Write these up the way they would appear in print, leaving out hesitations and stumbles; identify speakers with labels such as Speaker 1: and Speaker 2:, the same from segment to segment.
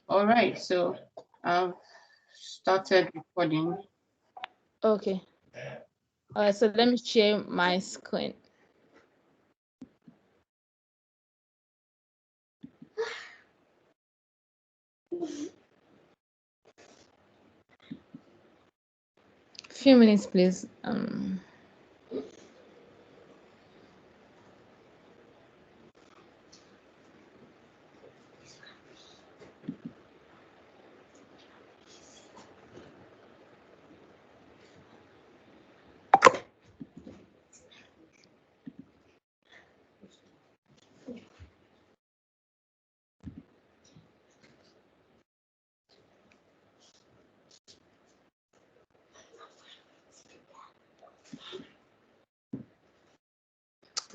Speaker 1: All right, so I've started recording.
Speaker 2: Okay. All right, so let me share my screen. Few minutes, please.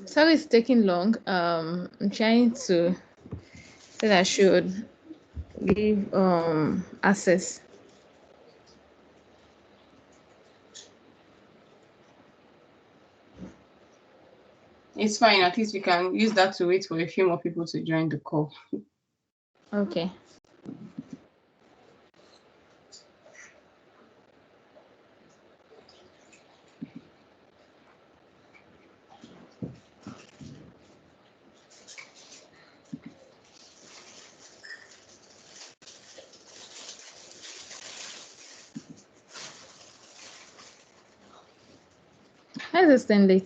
Speaker 2: Sorry, it's taking long. I'm trying to say that I should give access.
Speaker 1: It's fine. At least we can use that to wait for a few more people to join the call.
Speaker 2: Okay. How is this thing late?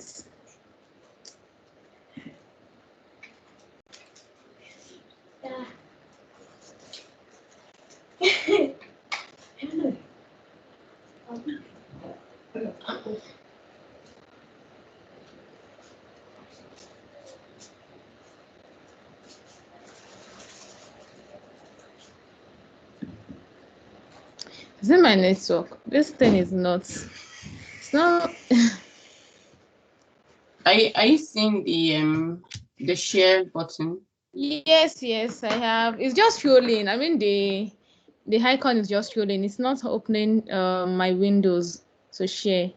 Speaker 2: Is it my network? This thing is not. It's not.
Speaker 1: Are you seeing the share button?
Speaker 2: Yes, I have. It's just scrolling. I mean the icon is just scrolling. It's not opening my windows to share.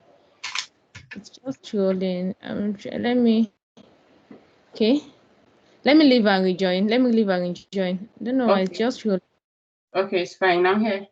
Speaker 2: It's just scrolling. Let me. Okay. Let me leave and rejoin. Let me leave and rejoin. I don't know why it's just scrolling.
Speaker 1: Okay, it's fine. I'm here.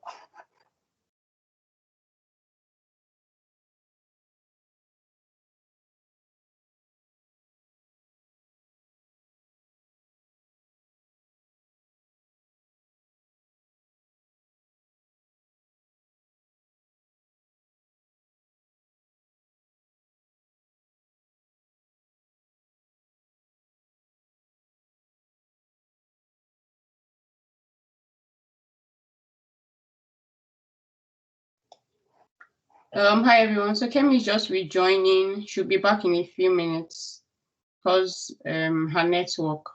Speaker 1: Hi everyone. So Kemi is just rejoining. She'll be back in a few minutes because her network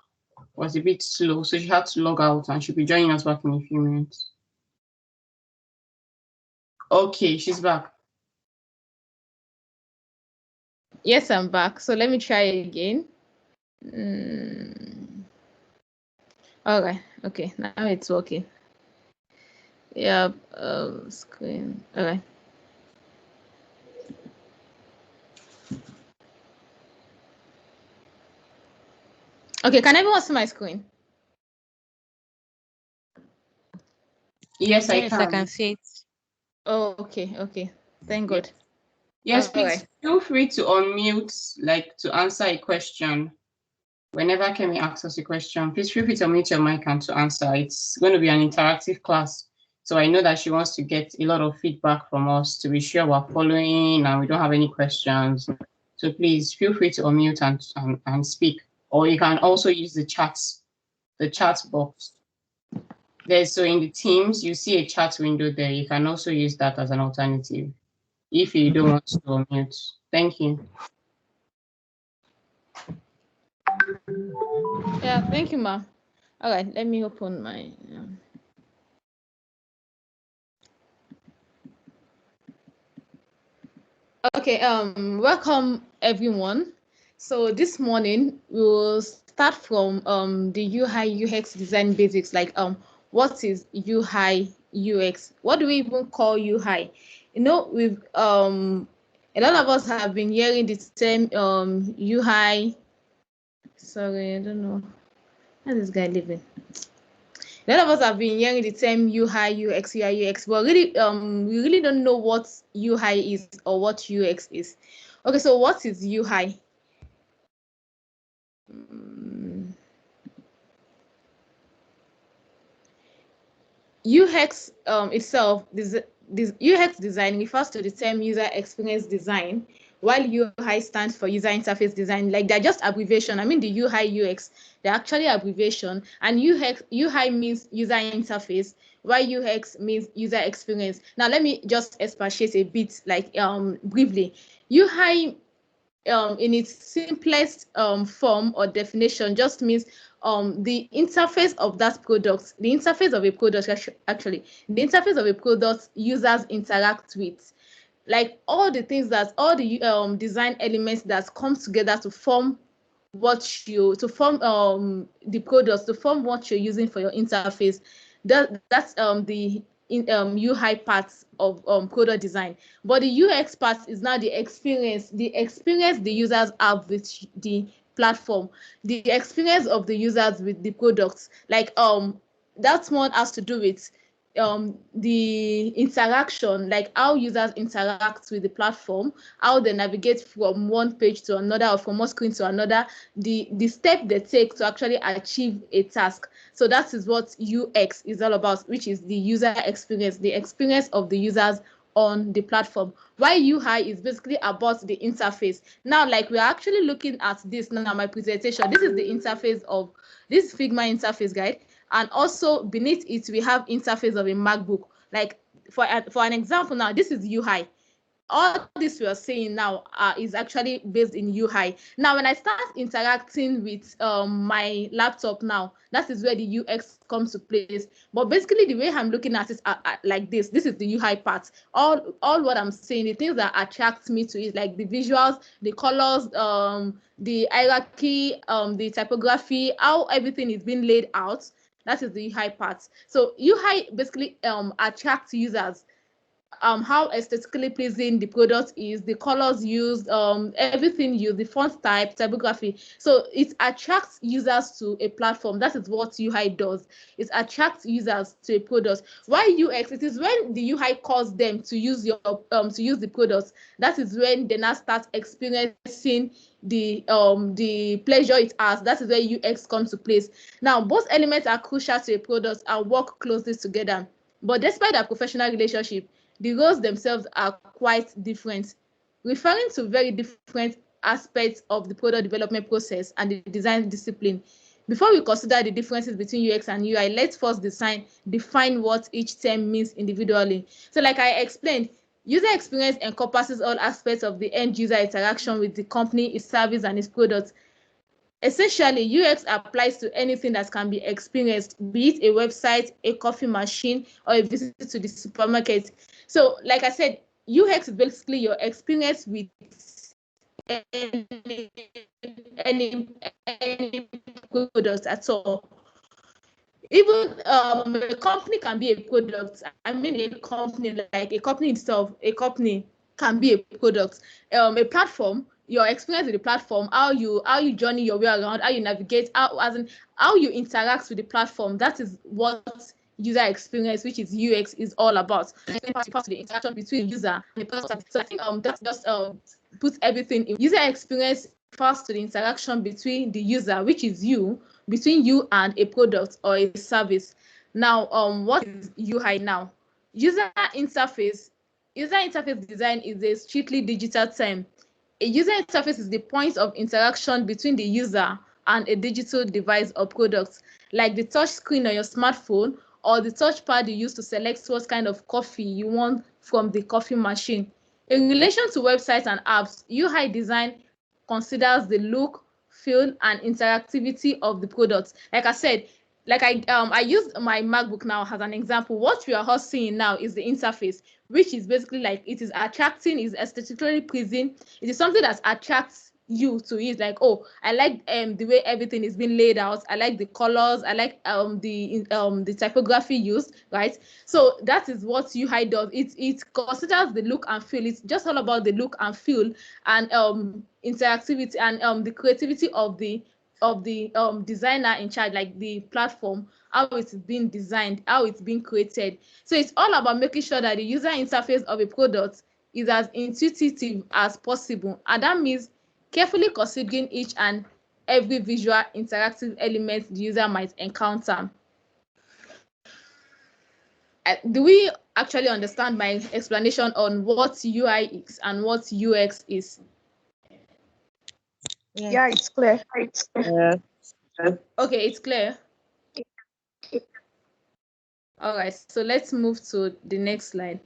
Speaker 1: was a bit slow, so she had to log out and she'll be joining us back in a few minutes. Okay, she's back.
Speaker 2: Yes, I'm back. So let me try again. Okay, now it's working. Yep, screen. Okay. Okay, can everyone see my screen?
Speaker 1: Yes, I can
Speaker 3: see it.
Speaker 2: Oh, okay. Thank God.
Speaker 1: Yes, please
Speaker 2: right.
Speaker 1: feel free to unmute, like to answer a question. Whenever Kemi asks us a question, please feel free to unmute your mic and to answer. It's going to be an interactive class. So I know that she wants to get a lot of feedback from us to be sure we're following and we don't have any questions. So please feel free to unmute and speak. Or you can also use the chat box. So in the Teams, you see a chat window there. You can also use that as an alternative if you don't want to unmute. Thank you.
Speaker 2: Yeah, thank you, ma. All right, let me open my. Okay. Welcome everyone. So this morning we will start from the UI UX design basics. Like what is UI UX? What do we even call UI? We've a lot of us have been hearing the term UI. Sorry, I don't know. How is this guy living? A lot of us have been hearing the term UI, UX, UI, UX, but really, we really don't know what UI is or what UX is. Okay, so what is UI? UX itself, this UX design refers to the term user experience design, while UI stands for user interface design. Like they're just abbreviation. I mean, the UI, UX, they're actually abbreviation. And UI means user interface, while UX means user experience. Now, let me just expatiate a bit, like briefly. UI in its simplest form or definition just means the interface of that product, the interface of a product, actually, the interface of a product users interact with, like all the things that, all the design elements that come together to form the products, to form what you're using for your interface. That's the UI parts of product design. But the UX part is now the experience the users have with the platform, the experience of the users with the products. Like that one has to do with the interaction, like how users interact with the platform, how they navigate from one page to another or from one screen to another, the step they take to actually achieve a task. So that is what UX is all about, which is the user experience, the experience of the users on the platform. While UI is basically about the interface. Now, like we're actually looking at this now, my presentation, this is the interface of this Figma interface guide. And also beneath it, we have interface of a MacBook. Like for an example now, this is UI. All this we are saying now is actually based in UI. Now, when I start interacting with my laptop now, that is where the UX comes to place. But basically, the way I'm looking at it like this is the UI part. All what I'm saying, the things that attract me to it, like the visuals, the colors, the hierarchy, the typography, how everything is being laid out. That is the UI part. So UI basically attracts users, how aesthetically pleasing the product is, the colors used, everything used, the font type, typography. So it attracts users to a platform. That is what UI does. It attracts users to a product. Why UX? It is when the UI calls them to use the product. That is when they now start experiencing the pleasure it has. That is where UX comes to place. Now, both elements are crucial to a product and work closely together. But despite their professional relationship, the roles themselves are quite different, referring to very different aspects of the product development process and the design discipline. Before we consider the differences between UX and UI, let's first define what each term means individually. So like I explained, user experience encompasses all aspects of the end user interaction with the company, its service, and its products. Essentially, UX applies to anything that can be experienced, be it a website, a coffee machine, or a visit to the supermarket. So, like I said, UX is basically your experience with any product at all. Even a company can be a product. I mean, a company, like a company itself, a company can be a product. A platform, your experience with the platform, how you journey your way around, how you navigate, how you interact with the platform. That is what user experience, which is UX, is all about. The interaction between user and the person. So I think that just puts everything in. User experience refers to the interaction between the user, which is you, between you and a product or a service. Now, what is UI now? User interface design is a strictly digital term. A user interface is the point of interaction between the user and a digital device or product, like the touch screen on your smartphone or the touchpad you use to select what kind of coffee you want from the coffee machine. In relation to websites and apps, UI design considers the look, feel, and interactivity of the product. Like I said, like I use my MacBook now as an example. What we are all seeing now is the interface, which is basically like it is attracting, is aesthetically pleasing. It is something that attracts you to it. Like, oh, I like the way everything is being laid out. I like the colors. I like the typography used, right? So that is what UI does. It considers the look and feel. It's just all about the look and feel and interactivity and the creativity of the of the designer in charge, like the platform, how it's been designed, how it's been created. So it's all about making sure that the user interface of a product is as intuitive as possible, and that means carefully considering each and every visual interactive element the user might encounter. Do we actually understand my explanation on what UI is and what UX is?
Speaker 3: Yeah, it's clear.
Speaker 4: Yeah.
Speaker 2: Okay, it's clear. All right, so let's move to the next slide.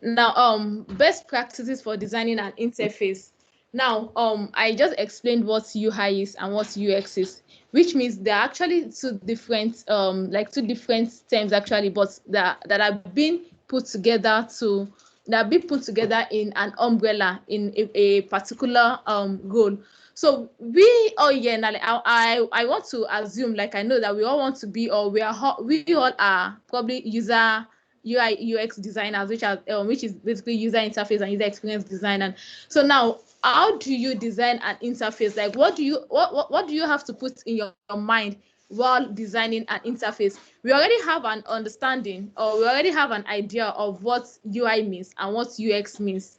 Speaker 2: Now, best practices for designing an interface. Now, I just explained what UI is and what UX is, which means they're actually two different terms actually, but that have been put together in an umbrella in a particular goal. So we all here now, I want to assume, like I know that we all want to be, or we all are probably user UI UX designers, which is basically user interface and user experience design. And so now, how do you design an interface? Like, what do you have to put in your mind while designing an interface? We already have an understanding, or we already have an idea of what UI means and what UX means.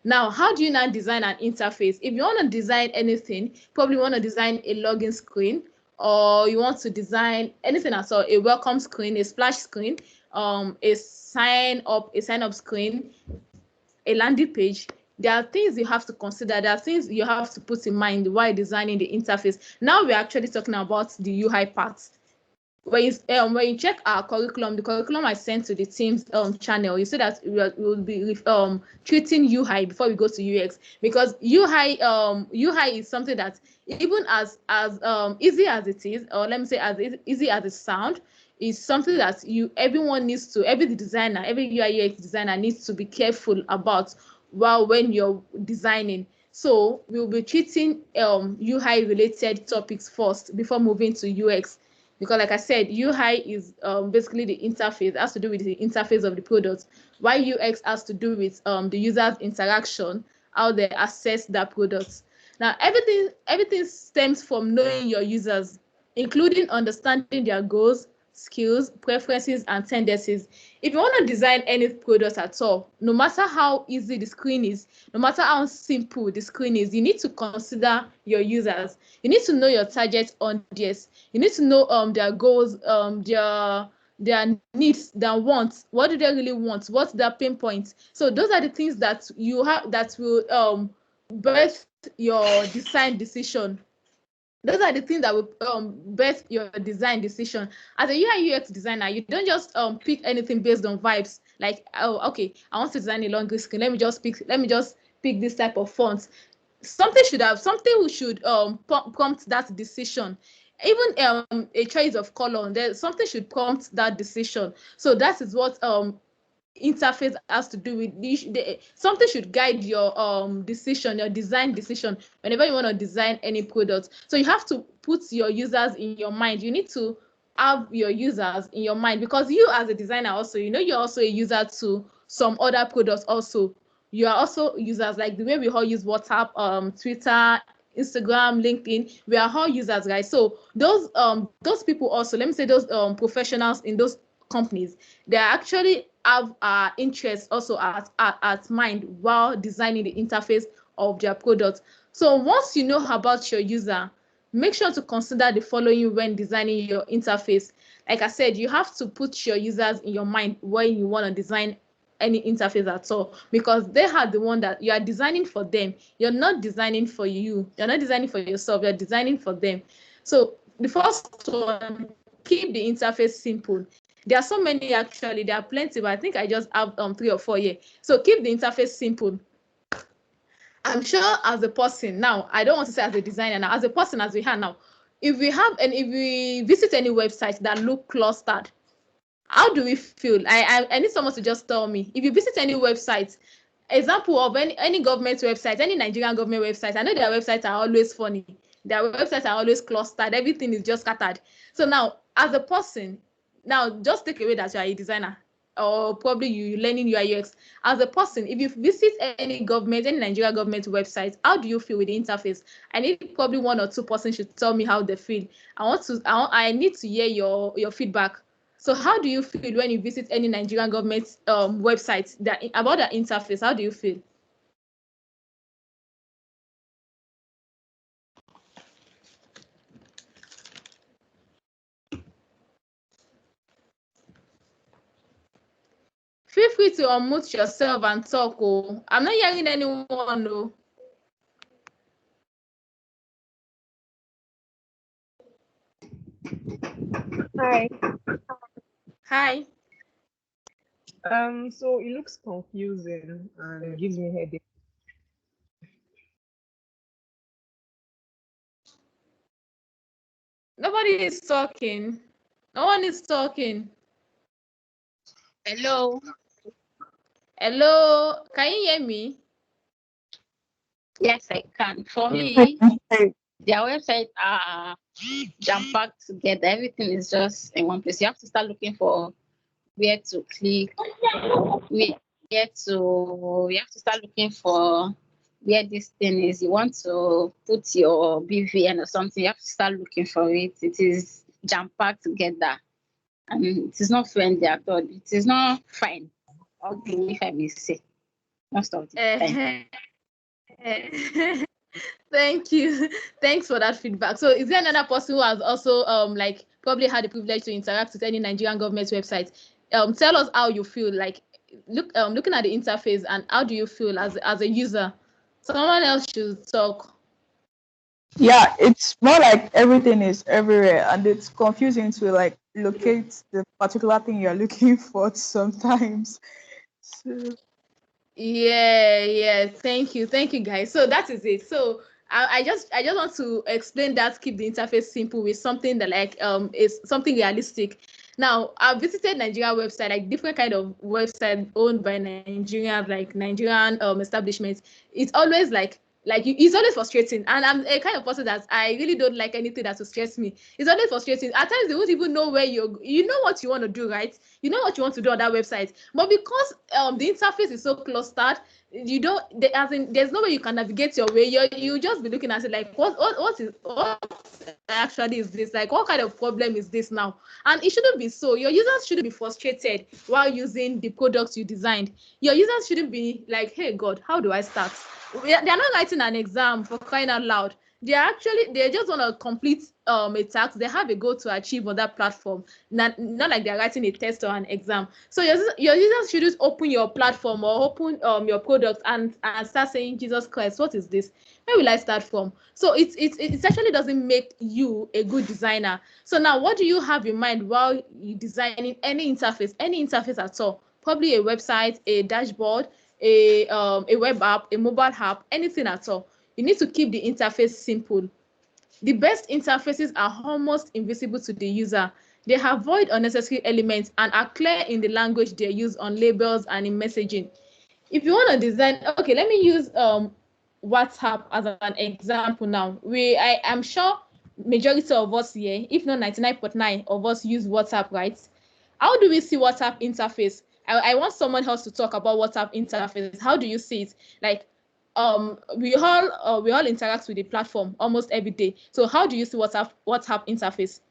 Speaker 2: Now, how do you now design an interface? If you want to design anything, probably want to design a login screen, or you want to design anything at all, a welcome screen, a splash screen, a sign up screen, a landing page. There are things you have to consider. There are things you have to put in mind while designing the interface. Now we're actually talking about the UI part. When you check our curriculum, the curriculum I sent to the team's channel, you see that we will be treating UI before we go to UX, because UI is something that, even as easy as it is, or let me say as easy as it sounds, is something that every designer, every UI UX designer needs to be careful about when you're designing. So we'll be treating UI related topics first before moving to UX. Because like I said, UI is basically the interface. It has to do with the interface of the product, while UX has to do with the user's interaction, how they access that product. Now, everything stems from knowing your users, including understanding their goals, skills, preferences, and tendencies. If you want to design any product at all, no matter how easy the screen is, no matter how simple the screen is, you need to consider your users. You need to know your target audience. You need to know their goals, their needs, their wants. What do they really want? What's their pain points? So those are the things that you have that will birth your design decision. Those are the things that will birth your design decision. As a UI UX designer, you don't just pick anything based on vibes. Like, oh, okay, I want to design a long screen. Let me just pick this type of font. Something should prompt that decision. Even a choice of color, something should prompt that decision. So that is what interface has to do with something should guide your decision, your design decision, whenever you want to design any product. So you have to put your users in your mind. You need to have your users in your mind, because you as a designer also, you're also a user to some other products also. You are also users, like the way we all use WhatsApp, Twitter, Instagram, LinkedIn. We are all users, guys. So those people also, let me say those professionals in those companies, they actually have interest also at mind while designing the interface of their product. So once you know about your user, make sure to consider the following when designing your interface. Like I said, you have to put your users in your mind when you want to design any interface at all, because they are the one that you are designing for them. You're not designing for you. You're not designing for yourself. You're designing for them. So the first one, keep the interface simple. There are so many, actually. There are plenty, but I think I just have 3 or 4 here. So keep the interface simple. I'm sure as a person now, I don't want to say as a designer now, as a person as we have now, if we visit any website that look clustered, how do we feel? I need someone to just tell me. If you visit any website, example of any government website, any Nigerian government website, I know their websites are always funny. Their websites are always clustered. Everything is just scattered. So now, as a person, now just take away that you are a designer. or probably you learning UI UX. As a person, if you visit any Nigeria government website, how do you feel with the interface? I need probably one or two persons should tell me how they feel. I need to hear your feedback. So how do you feel when you visit any Nigerian government website about the interface? How do you feel? Feel free to unmute yourself and talk. Oh, I'm not hearing anyone. Oh.
Speaker 3: Hi.
Speaker 2: Hi.
Speaker 3: So it looks confusing and gives me headache.
Speaker 2: Nobody is talking. No one is talking.
Speaker 4: Hello.
Speaker 2: Hello. Can you hear me?
Speaker 4: Yes, I can. For me, their website are jam-packed together. Everything is just in one place. You have to start looking for where to click, you have to start looking for where this thing is. You want to put your BVN or something, you have to start looking for it. It is jam-packed together. And it is not friendly at all. It is not fine. Ugly, if I may say. Most of the time.
Speaker 2: Thank you. Thanks for that feedback. So is there another person who has also like probably had the privilege to interact with any Nigerian government website? Tell us how you feel like looking at the interface, and how do you feel as a user? Someone else should talk.
Speaker 5: Yeah, it's more like everything is everywhere and it's confusing to like locate the particular thing you're looking for sometimes. So,
Speaker 2: Yeah, thank you guys. So that is it. So I just want to explain that, keep the interface simple with something that like is something realistic. Now I've visited Nigeria website, like different kind of website owned by Nigerians, like Nigerian establishments. It's always it's always frustrating, and I'm a kind of person that I really don't like anything that will stress me. It's always frustrating. At times they won't even know where you know what you want to do, right? You know what you want to do on that website, but because the interface is so clustered, you don't there's no way you can navigate your way. You just be looking at it like what actually is this, like what kind of problem is this now? And it shouldn't be so. Your users shouldn't be frustrated while using the products you designed. Your users shouldn't be like, hey God, how do I start? They're not writing an exam, for crying out loud. They just want to complete a task. They have a goal to achieve on that platform, not like they're writing a test or an exam. So your users should just open your platform or open your product and start saying, Jesus Christ, what is this? Where will I start from? So it actually doesn't make you a good designer. So now, what do you have in mind while you designing any interface at all? Probably a website, a dashboard, a web app, a mobile app, anything at all. You need to keep the interface simple. The best interfaces are almost invisible to the user. They avoid unnecessary elements and are clear in the language they use on labels and in messaging. If you want to design, okay, let me use WhatsApp as an example now. I am sure majority of us here, if not 99.9 of us, use WhatsApp, right? How do we see WhatsApp interface? I want someone else to talk about WhatsApp interface. How do you see it? Like, we all interact with the platform almost every day. So how do you see WhatsApp interface?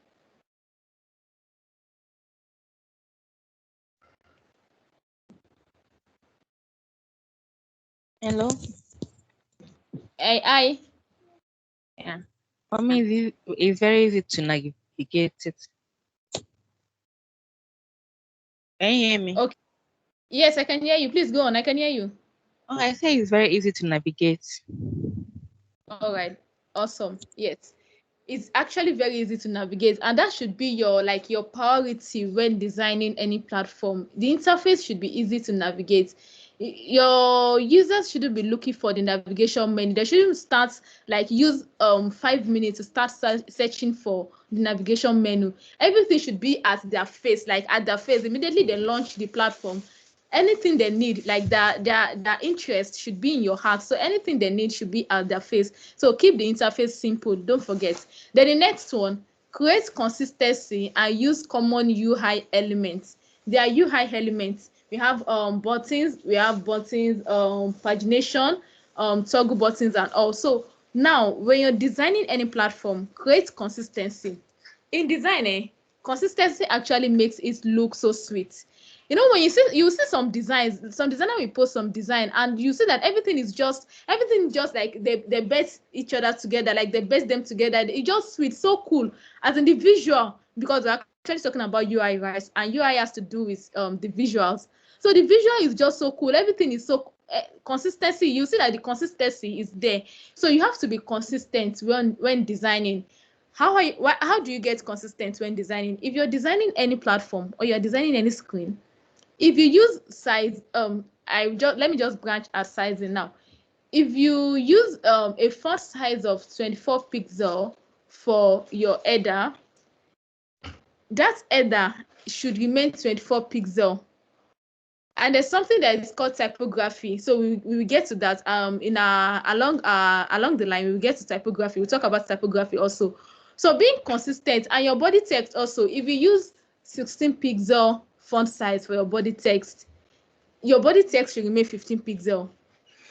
Speaker 6: Hello.
Speaker 2: I
Speaker 6: Yeah. For me, it's very easy to navigate it. Can you hear me?
Speaker 2: Okay. Yes, I can hear you. Please go on. I can hear you.
Speaker 6: Oh, I say it's very easy to navigate.
Speaker 2: All right. Awesome. Yes. It's actually very easy to navigate, and that should be your priority when designing any platform. The interface should be easy to navigate. Your users shouldn't be looking for the navigation menu. They shouldn't start like use 5 minutes to start searching for the navigation menu. Everything should be at their face, like at their face immediately they launch the platform. Anything they need, like their interest should be in your heart. So anything they need should be at their face. So keep the interface simple, don't forget. Then the next one, create consistency and use common UI elements. there are UI elements. We have buttons, pagination, toggle buttons, and also now when you're designing any platform, create consistency. In design, consistency actually makes it look so sweet. You know, when you see some designs, some designer will post some design, and you see that everything just like they best each other together, like they best them together. It just sweet, so cool. As in the visual, because we're actually talking about UI, right? And UI has to do with the visuals. So the visual is just so cool. Everything is so consistency. You see that the consistency is there. So you have to be consistent when designing. How do you get consistent when designing? If you're designing any platform or you're designing any screen, if you use size, let me just branch as sizing now. If you use a font size of 24 pixel for your header, that header should remain 24 pixel. And there's something that is called typography. So we will get to that along the line. We will get to typography. We'll talk about typography also. So being consistent, and your body text also, if you use 16 pixel font size for your body text should remain 15 pixel.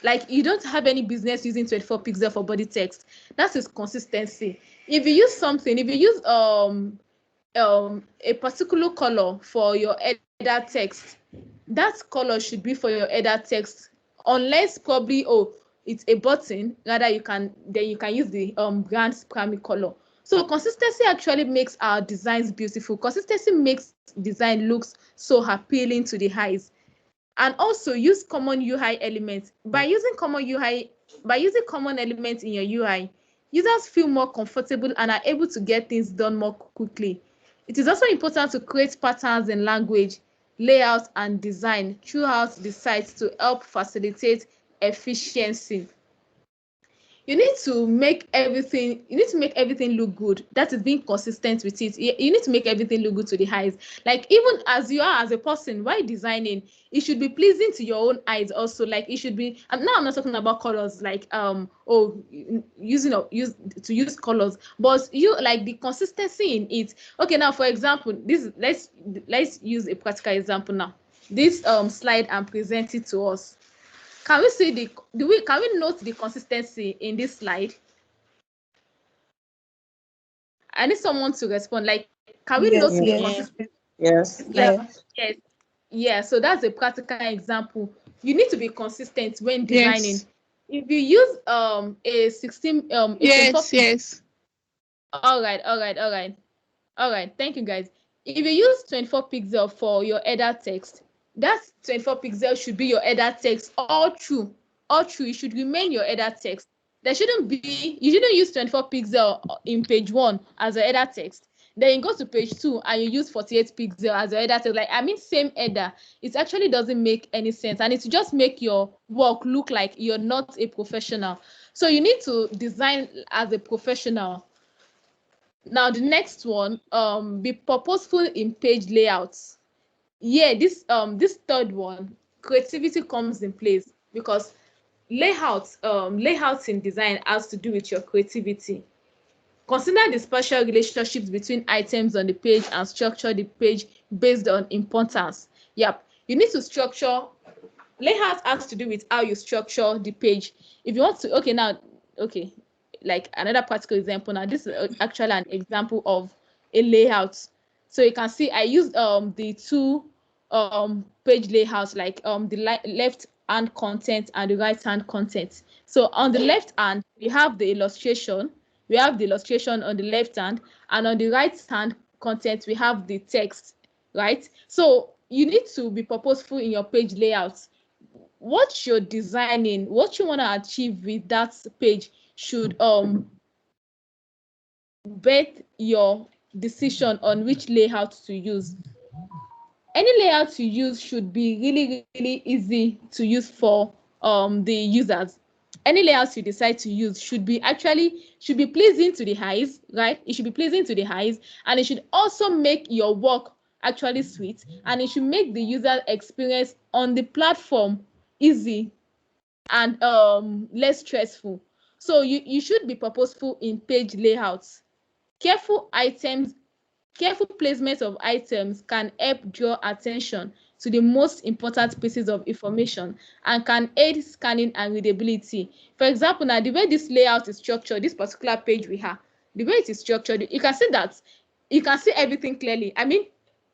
Speaker 2: Like, you don't have any business using 24 pixel for body text. That is consistency. If you use a particular color for your header text, that color should be for your header text, unless probably it's a button, rather you can use the brand's primary color. So consistency actually makes our designs beautiful. Consistency makes design looks so appealing to the eyes. And also use common UI elements. By using common elements in your UI, users feel more comfortable and are able to get things done more quickly. It is also important to create patterns in language, layout, and design throughout the site to help facilitate efficiency. You need to make everything look good. That is being consistent with it. You need to make everything look good to the eyes. Like, even as you are as a person, while designing, it should be pleasing to your own eyes also. Like, it should be, and now I'm not talking about colors, like use colors, but you like the consistency in it. Okay, now for example, let's use a practical example now. This slide I'm presenting to us. Can we see can we note the consistency in this slide? I need someone to respond. Like, can we note the consistency?
Speaker 3: Yes.
Speaker 2: Yeah. So that's a practical example. You need to be consistent when designing.
Speaker 7: Yes.
Speaker 2: If you use a 16
Speaker 7: Yes.
Speaker 2: All right. Thank you, guys. If you use 24 pixel for your header text, that 24 pixel should be your header text all through. It should remain your header text. You shouldn't use 24 pixel in page 1 as a header text. Then you go to page 2 and you use 48 pixel as a header text. Same header. It actually doesn't make any sense, and it just make your work look like you're not a professional. So you need to design as a professional. Now the next one, be purposeful in page layouts. Yeah, this third one, creativity comes in place, because layouts in design has to do with your creativity. Consider the spatial relationships between items on the page and structure the page based on importance. Yep, you need to structure. Layout has to do with how you structure the page. If you want to, like another practical example. Now, this is actually an example of a layout. So you can see I used the two page layouts, like the left hand content and the right hand content. So on the left hand, we have the illustration. We have the illustration on the left hand, and on the right hand content, we have the text, right? So you need to be purposeful in your page layouts. What you're designing, what you want to achieve with that page should bet your decision on which layout to use. Any layout you use should be really, really easy to use for the users. Any layout you decide to use should be pleasing to the eyes, right? It should be pleasing to the eyes, and it should also make your work actually sweet, and it should make the user experience on the platform easy and less stressful. So you should be purposeful in page layouts. Careful items Careful placement of items can help draw attention to the most important pieces of information and can aid scanning and readability. For example, now the way this layout is structured, this particular page we have, the way it is structured, you can see that you can see everything clearly. I mean,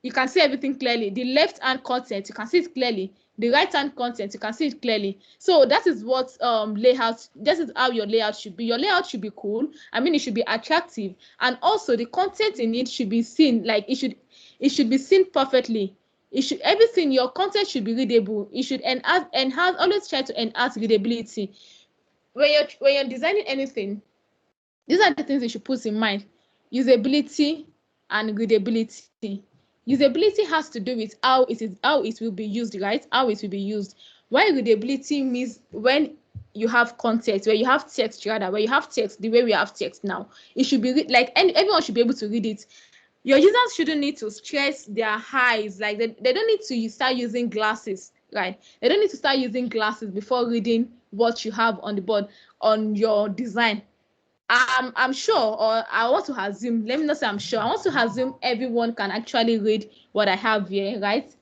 Speaker 2: you can see everything clearly. The left-hand content, you can see it clearly. The right-hand content, you can see it clearly. So that is what layout, this is how your layout should be. Your layout should be cool. I mean, it should be attractive. And also the content in it should be seen, like it should be seen perfectly. It should, everything, your content should be readable. It should enhance, always try to enhance readability. When you're designing anything, these are the things you should put in mind: usability and readability. Usability has to do with how it will be used, right? How it will be used. While readability means when you have context, where you have text, rather, where you have text, the way we have text now, it should be like everyone should be able to read it. Your users shouldn't need to stress their eyes, like they don't need to start using glasses, right? They don't need to start using glasses before reading what you have on the board on your design. I'm sure, or I want to assume, let me not say I'm sure, I want to assume everyone can actually read what I have here, right?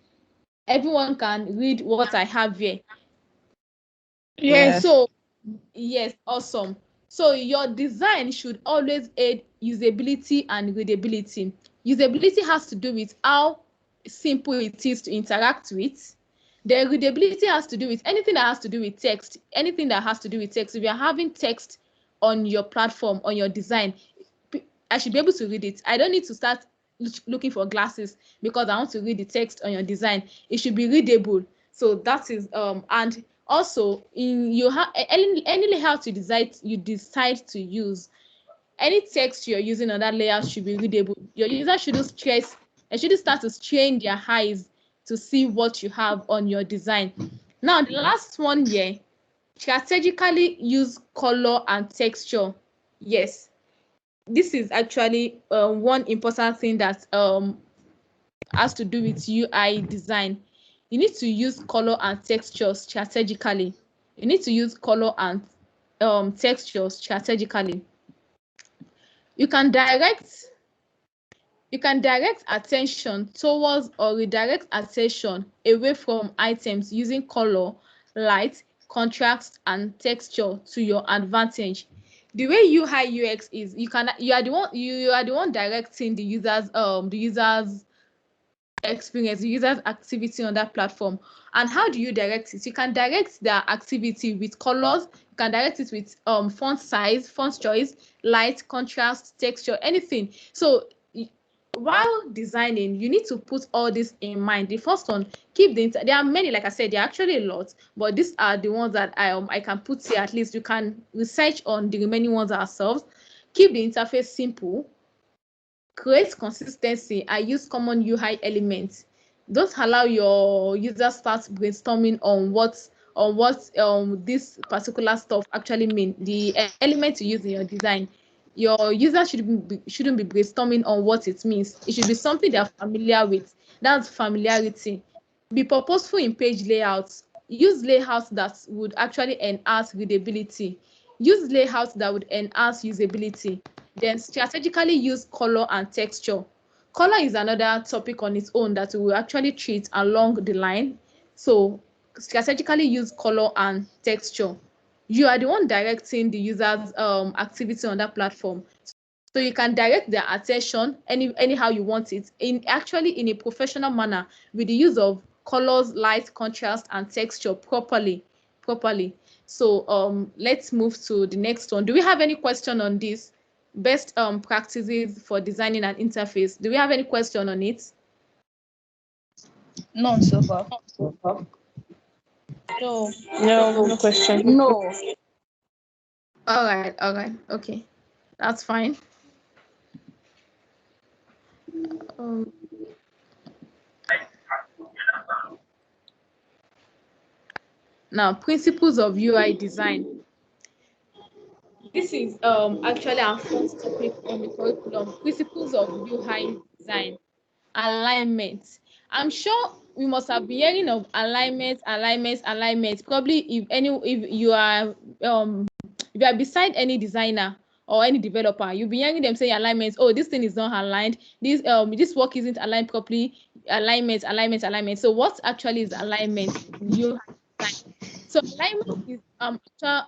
Speaker 2: Everyone can read what I have here.
Speaker 5: Yes.
Speaker 2: So, yes, awesome. So your design should always aid usability and readability. Usability has to do with how simple it is to interact with. The readability has to do with anything that has to do with text, anything that has to do with text. If you're having text on your platform, on your design, I should be able to read it. I don't need to start looking for glasses because I want to read the text on your design. It should be readable. So that is and also in you have any layout you decide to use, any text you're using on that layout should be readable. Your user shouldn't stress, they shouldn't start to strain their eyes to see what you have on your design. Now the last one here, strategically use color and texture. Yes, this is actually one important thing that has to do with UI design. You need to use color and texture strategically. You need to use color and texture strategically. You can direct attention towards or redirect attention away from items using color, light, contrast, and texture to your advantage. The way UI UX is, you are the one directing the user's experience, the user's activity on that platform. And how do you direct it? You can direct their activity with colors, you can direct it with font size, font choice, light, contrast, texture, anything. So while designing, you need to put all this in mind. The first one, there are many, like I said, there are actually a lot, but these are the ones that I can put here. At least you can research on the remaining ones ourselves. Keep the interface simple, create consistency, and use common UI elements. Don't allow your users start brainstorming on what this particular stuff actually mean. The element you use in your design, your users shouldn't be brainstorming on what it means. It should be something they're familiar with. That's familiarity. Be purposeful in page layouts. Use layouts that would actually enhance readability. Use layouts that would enhance usability. Then strategically use color and texture. Color is another topic on its own that we will actually treat along the line. So strategically use color and texture. You are the one directing the user's activity on that platform. So you can direct their attention anyhow you want it, in a professional manner with the use of colors, light, contrast, and texture properly. So let's move to the next one. Do we have any question on this? Best practices for designing an interface. Do we have any question on it?
Speaker 5: None so far.
Speaker 3: No question.
Speaker 4: No.
Speaker 2: All right, okay, that's fine. Now, principles of UI design. This is actually our first topic on the curriculum. Principles of UI design. Alignment. I'm sure we must have been hearing of alignment. Probably if you are beside any designer or any developer, you'll be hearing them say alignments. Oh, this thing is not aligned. This work isn't aligned properly. Alignment. So what actually is alignment? You So alignment is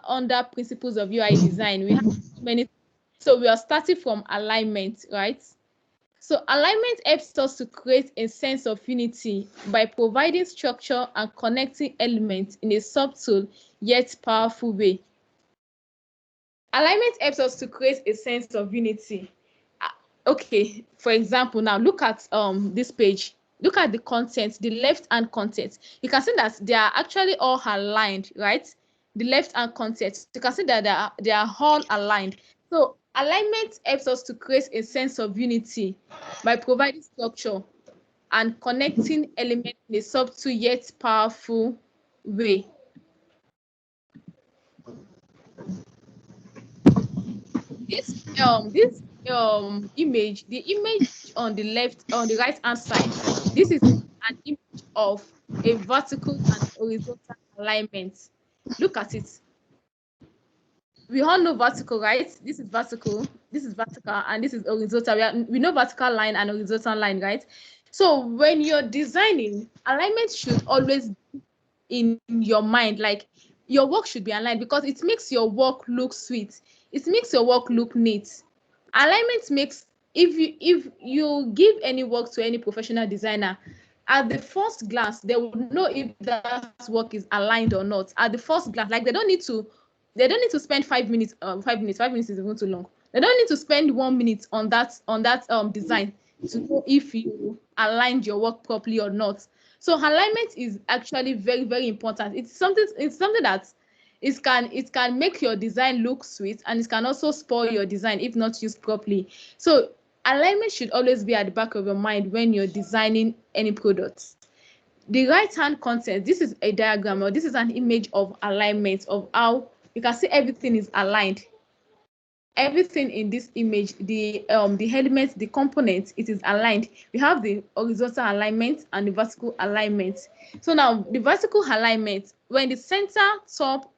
Speaker 2: under principles of UI design. We have many. So we are starting from alignment, right? So alignment helps us to create a sense of unity by providing structure and connecting elements in a subtle yet powerful way. Alignment helps us to create a sense of unity. Okay, for example, now look at this page. Look at the content, the left-hand content. You can see that they are actually all aligned, right? The left-hand content. You can see that they are all aligned. So alignment helps us to create a sense of unity by providing structure and connecting elements in a subtle yet powerful way. This image, the image on the right hand side, this is an image of a vertical and horizontal alignment. Look at it. We all know vertical, right? This is vertical, and this is horizontal. We know vertical line and horizontal line, right? So when you're designing, alignment should always be in your mind. Like, your work should be aligned because it makes your work look sweet. It makes your work look neat. Alignment makes, if you give any work to any professional designer, at the first glance they would know if that work is aligned or not. At the first glance, like, they don't need to spend 5 minutes. 5 minutes is even too long. They don't need to spend 1 minute on that design to know if you aligned your work properly or not. So alignment is actually very, very important. It's something that it can make your design look sweet, and it can also spoil your design if not used properly. So alignment should always be at the back of your mind when you're designing any product. The right hand content, this is a diagram, or this is an image of alignment, of how you can see everything is aligned. Everything in this image, the elements, the components, it is aligned. We have the horizontal alignment and the vertical alignment. So now the vertical alignment, when the center, top,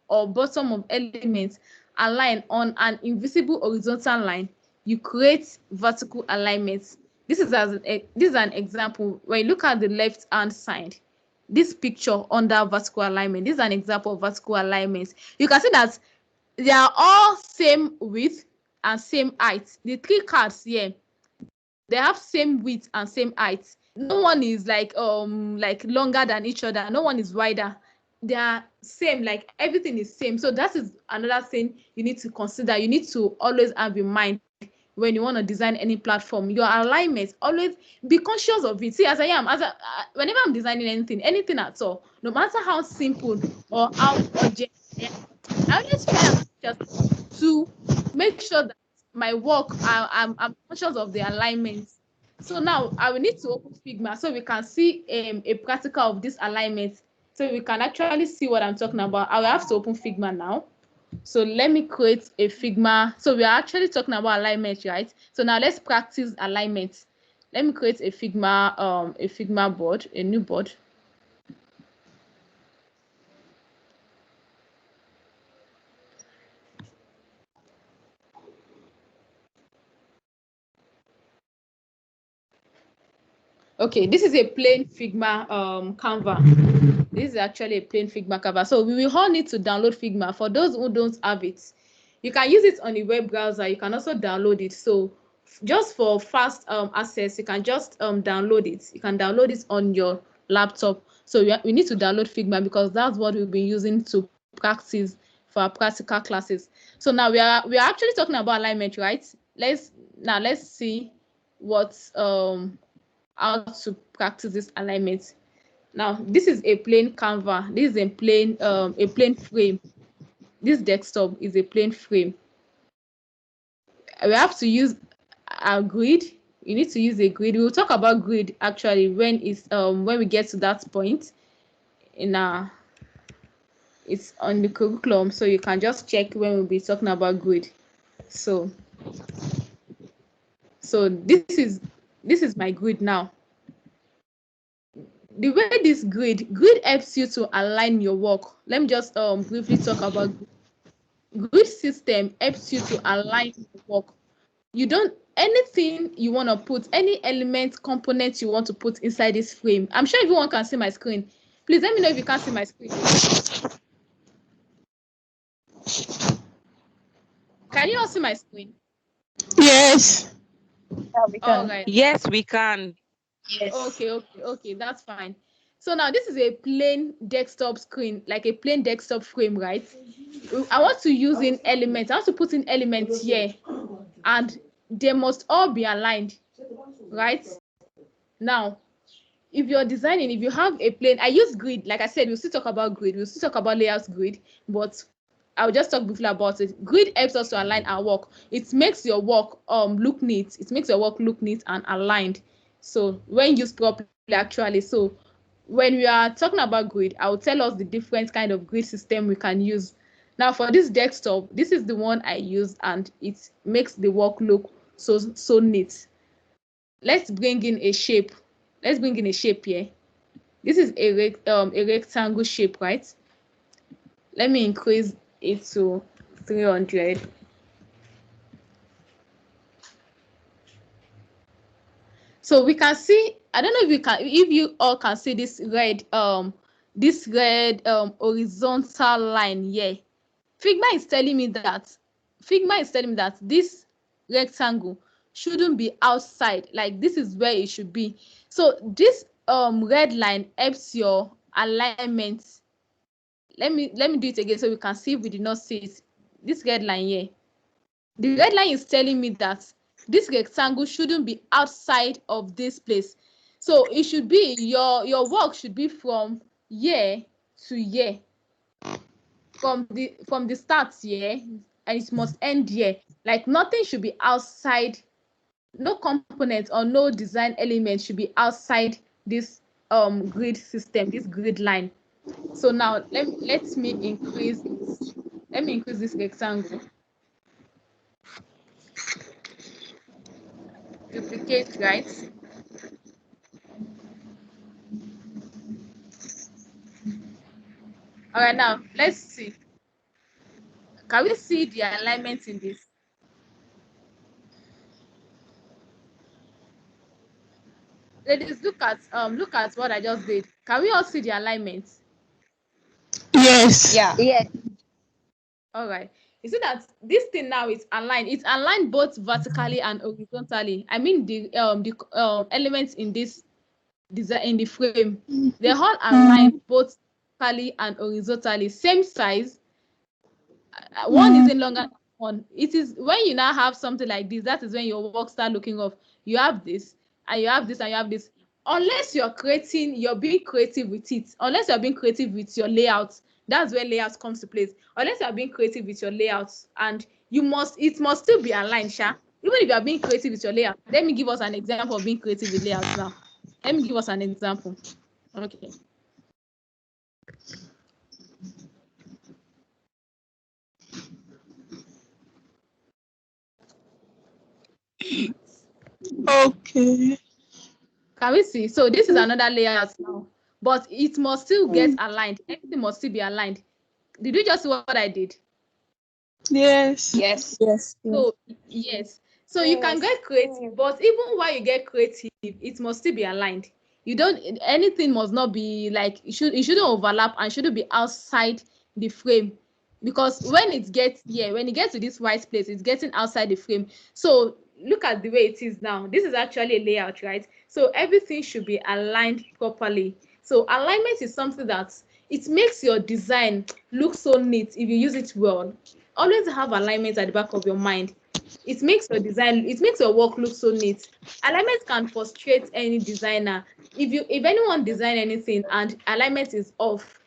Speaker 2: or bottom of elements align on an invisible horizontal line, you create vertical alignment. This is an example. When you look at the left hand side, this picture under vertical alignment, this is an example of vertical alignment. You can see that they are all same width and same height. The three cards here, they have same width and same height. No one is like longer than each other. No one is wider. They are same, like everything is same. So that is another thing you need to consider. You need to always have in mind when you want to design any platform. Your alignment, always be conscious of it. See, whenever I'm designing anything at all, no matter how simple or how urgent, I always try just to make sure that my work, I'm conscious of the alignment. So now I will need to open Figma so we can see a practical of this alignment, so we can actually see what I'm talking about. I will have to open Figma now. So let me create a Figma. So we are actually talking about alignment, right? So now let's practice alignment. Let me create a Figma board, a new board. Okay, this is a plain Figma Canva. This is actually a plain Figma Canva. So we will all need to download Figma. For those who don't have it, you can use it on a web browser. You can also download it. So just for fast access, you can just download it. You can download it on your laptop. So we need to download Figma because that's what we've been using to practice for our practical classes. So now we are actually talking about alignment, right? Let's see what how to practice this alignment. Now this is a plain Canva. This is a plain frame. This desktop is a plain frame. We have to use a grid. You need to use a grid. We'll talk about grid actually when we get to that point it's on the curriculum, so you can just check when we'll be talking about grid. So this is my grid now. The way this grid helps you to align your work. Let me just briefly talk about grid. Grid system helps you to align your work. You don't, anything you want to put, any element, components you want to put inside this frame. I'm sure everyone can see my screen. Please let me know if you can't see my screen. Can you all see my screen?
Speaker 5: Yes.
Speaker 3: Yeah, we
Speaker 2: All
Speaker 3: can.
Speaker 2: right.
Speaker 6: Yes, we can.
Speaker 4: Yes.
Speaker 2: Okay, that's fine. So now this is a plain desktop screen, like a plain desktop frame, right? I want to use in elements. I want to put in elements here, and they must all be aligned, right? Now, if you're designing, if you have a plane, I use grid. Like I said, we'll still talk about grid. We'll still talk about layouts grid, but I'll just talk briefly about it. Grid helps us to align our work. It makes your work look neat. It makes your work look neat and aligned. So when used properly, actually. So when we are talking about grid, I will tell us the different kind of grid system we can use. Now for this desktop, this is the one I use, and it makes the work look so neat. Let's bring in a shape. Let's bring in a shape here. This is a rectangle shape, right? Let me increase it to 300. So we can see, I don't know if you all can see this red horizontal line here. Figma is telling me that this rectangle shouldn't be outside, like this is where it should be. So this red line helps your alignment. Let me do it again so we can see if we did not see it. This red line here, the red line is telling me that this rectangle shouldn't be outside of this place. So it should be, your work should be from here to here, from the start here, and it must end here. Like nothing should be outside, no component or no design element should be outside this grid system, this grid line. So now let me increase this rectangle. Duplicate, right? All right, now let's see. Can we see the alignment in this? Ladies, look at what I just did. Can we all see the alignment?
Speaker 5: Yes.
Speaker 3: Yeah.
Speaker 4: Yes.
Speaker 2: All right. You see that this thing now is aligned. It's aligned both vertically and horizontally. I mean the elements in this design, in the frame, they're all aligned both vertically and horizontally, same size. One isn't longer than one. It is when you now have something like this, that is when your work start looking off. You have this, and you have this, and you have this. Unless you're being creative with it. Unless you're being creative with your layouts, that's where layouts comes to place. Unless you're being creative with your layouts, and it must still be aligned, Sha. Even if you're being creative with your layout. Let me give us an example of being creative with layouts now. Let me give us an example. Okay.
Speaker 5: Okay.
Speaker 2: Can we see? So this is another layout now, but it must still get aligned. Everything must still be aligned. Did you just see what I did?
Speaker 5: Yes.
Speaker 4: Yes.
Speaker 5: Yes.
Speaker 2: So yes. So you can get creative, but even while you get creative, it must still be aligned. You don't, anything must not be like, it shouldn't overlap and shouldn't be outside the frame, because when it gets here, when it gets to this white place, it's getting outside the frame. So look at the way it is now. This is actually a layout, right? So everything should be aligned properly. So alignment is something that it makes your design look so neat if you use it well. Always have alignment at the back of your mind. It makes your design, it makes your work look so neat. Alignment can frustrate any designer. If anyone design anything and alignment is off,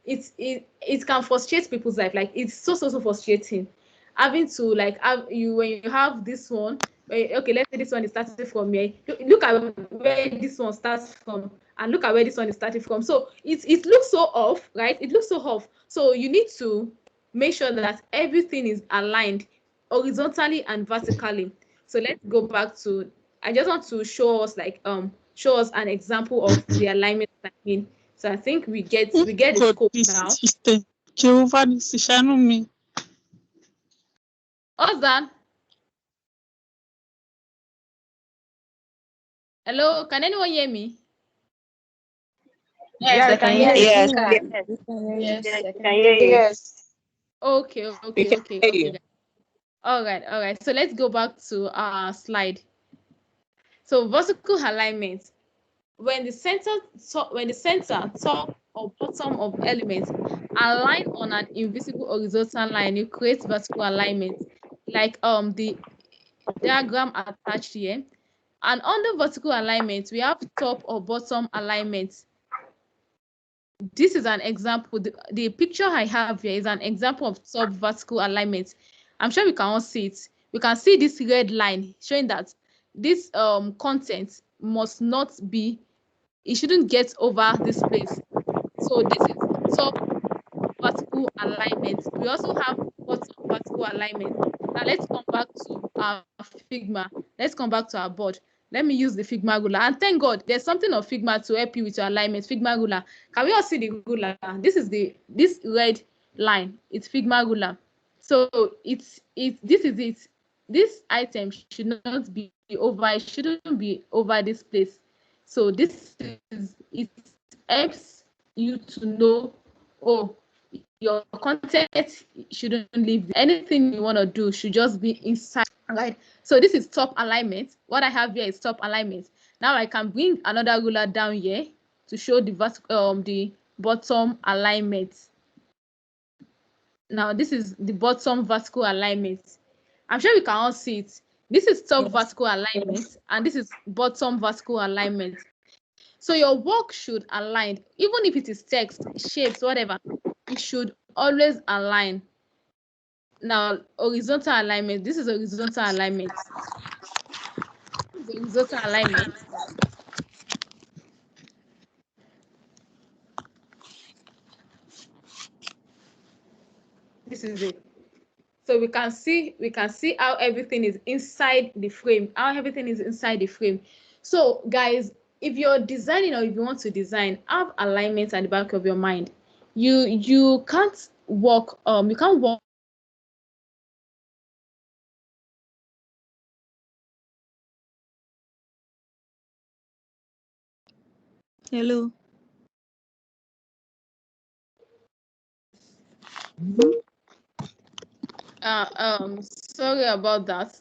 Speaker 2: it can frustrate people's life. Like it's so frustrating having to like when you have this one. Okay, let's say this one is starting from here. Look at where this one starts from, and look at where this one is starting from. So it looks so off, right? It looks so off. So you need to make sure that everything is aligned horizontally and vertically. So let's go back to, I just want to show us an example of the alignment I mean. So I think we get the scope now.
Speaker 5: Jehovah needs to shadow me.
Speaker 2: What's that? Hello, can anyone hear me?
Speaker 1: Yes, I can hear you.
Speaker 6: Yes.
Speaker 3: Yes,
Speaker 4: Yes,
Speaker 3: I
Speaker 4: I
Speaker 3: can
Speaker 4: can
Speaker 3: hear you.
Speaker 5: Yes.
Speaker 2: Okay,
Speaker 6: We
Speaker 2: okay,
Speaker 6: can
Speaker 2: okay,
Speaker 6: hear
Speaker 2: okay.
Speaker 6: you.
Speaker 2: All right. So let's go back to our slide. So vertical alignment. When the center, top or bottom of elements align on an invisible horizontal line, you create vertical alignment, like the diagram attached here. And under vertical alignment, we have top or bottom alignment. This is an example. The picture I have here is an example of top vertical alignment. I'm sure we can all see it. We can see this red line showing that this content must not be, it shouldn't get over this place. So this is top vertical alignment. We also have bottom vertical alignment. Now let's come back to our Figma. Let's come back to our board. Let me use the Figma ruler. And thank God, there's something of Figma to help you with your alignment. Figma ruler. Can we all see the ruler? This is this red line. It's Figma ruler. So this is it. This item should not be over. It shouldn't be over this place. So this is, it helps you to know, oh, your content shouldn't leave. Anything you want to do should just be inside. Right. So this is top alignment. What I have here is top alignment. Now I can bring another ruler down here to show the bottom alignment. Now this is the bottom vertical alignment. I'm sure we can all see it. This is top vertical alignment, and this is bottom vertical alignment. So your work should align, even if it is text, shapes, whatever, it should always align. Now, horizontal alignment, this is horizontal alignment. This is horizontal alignment. This is it. So we can see how everything is inside the frame, So guys, if you're designing or if you want to design, have alignment at the back of your mind. You can't work, you can't work.
Speaker 5: Hello.
Speaker 2: Sorry about that.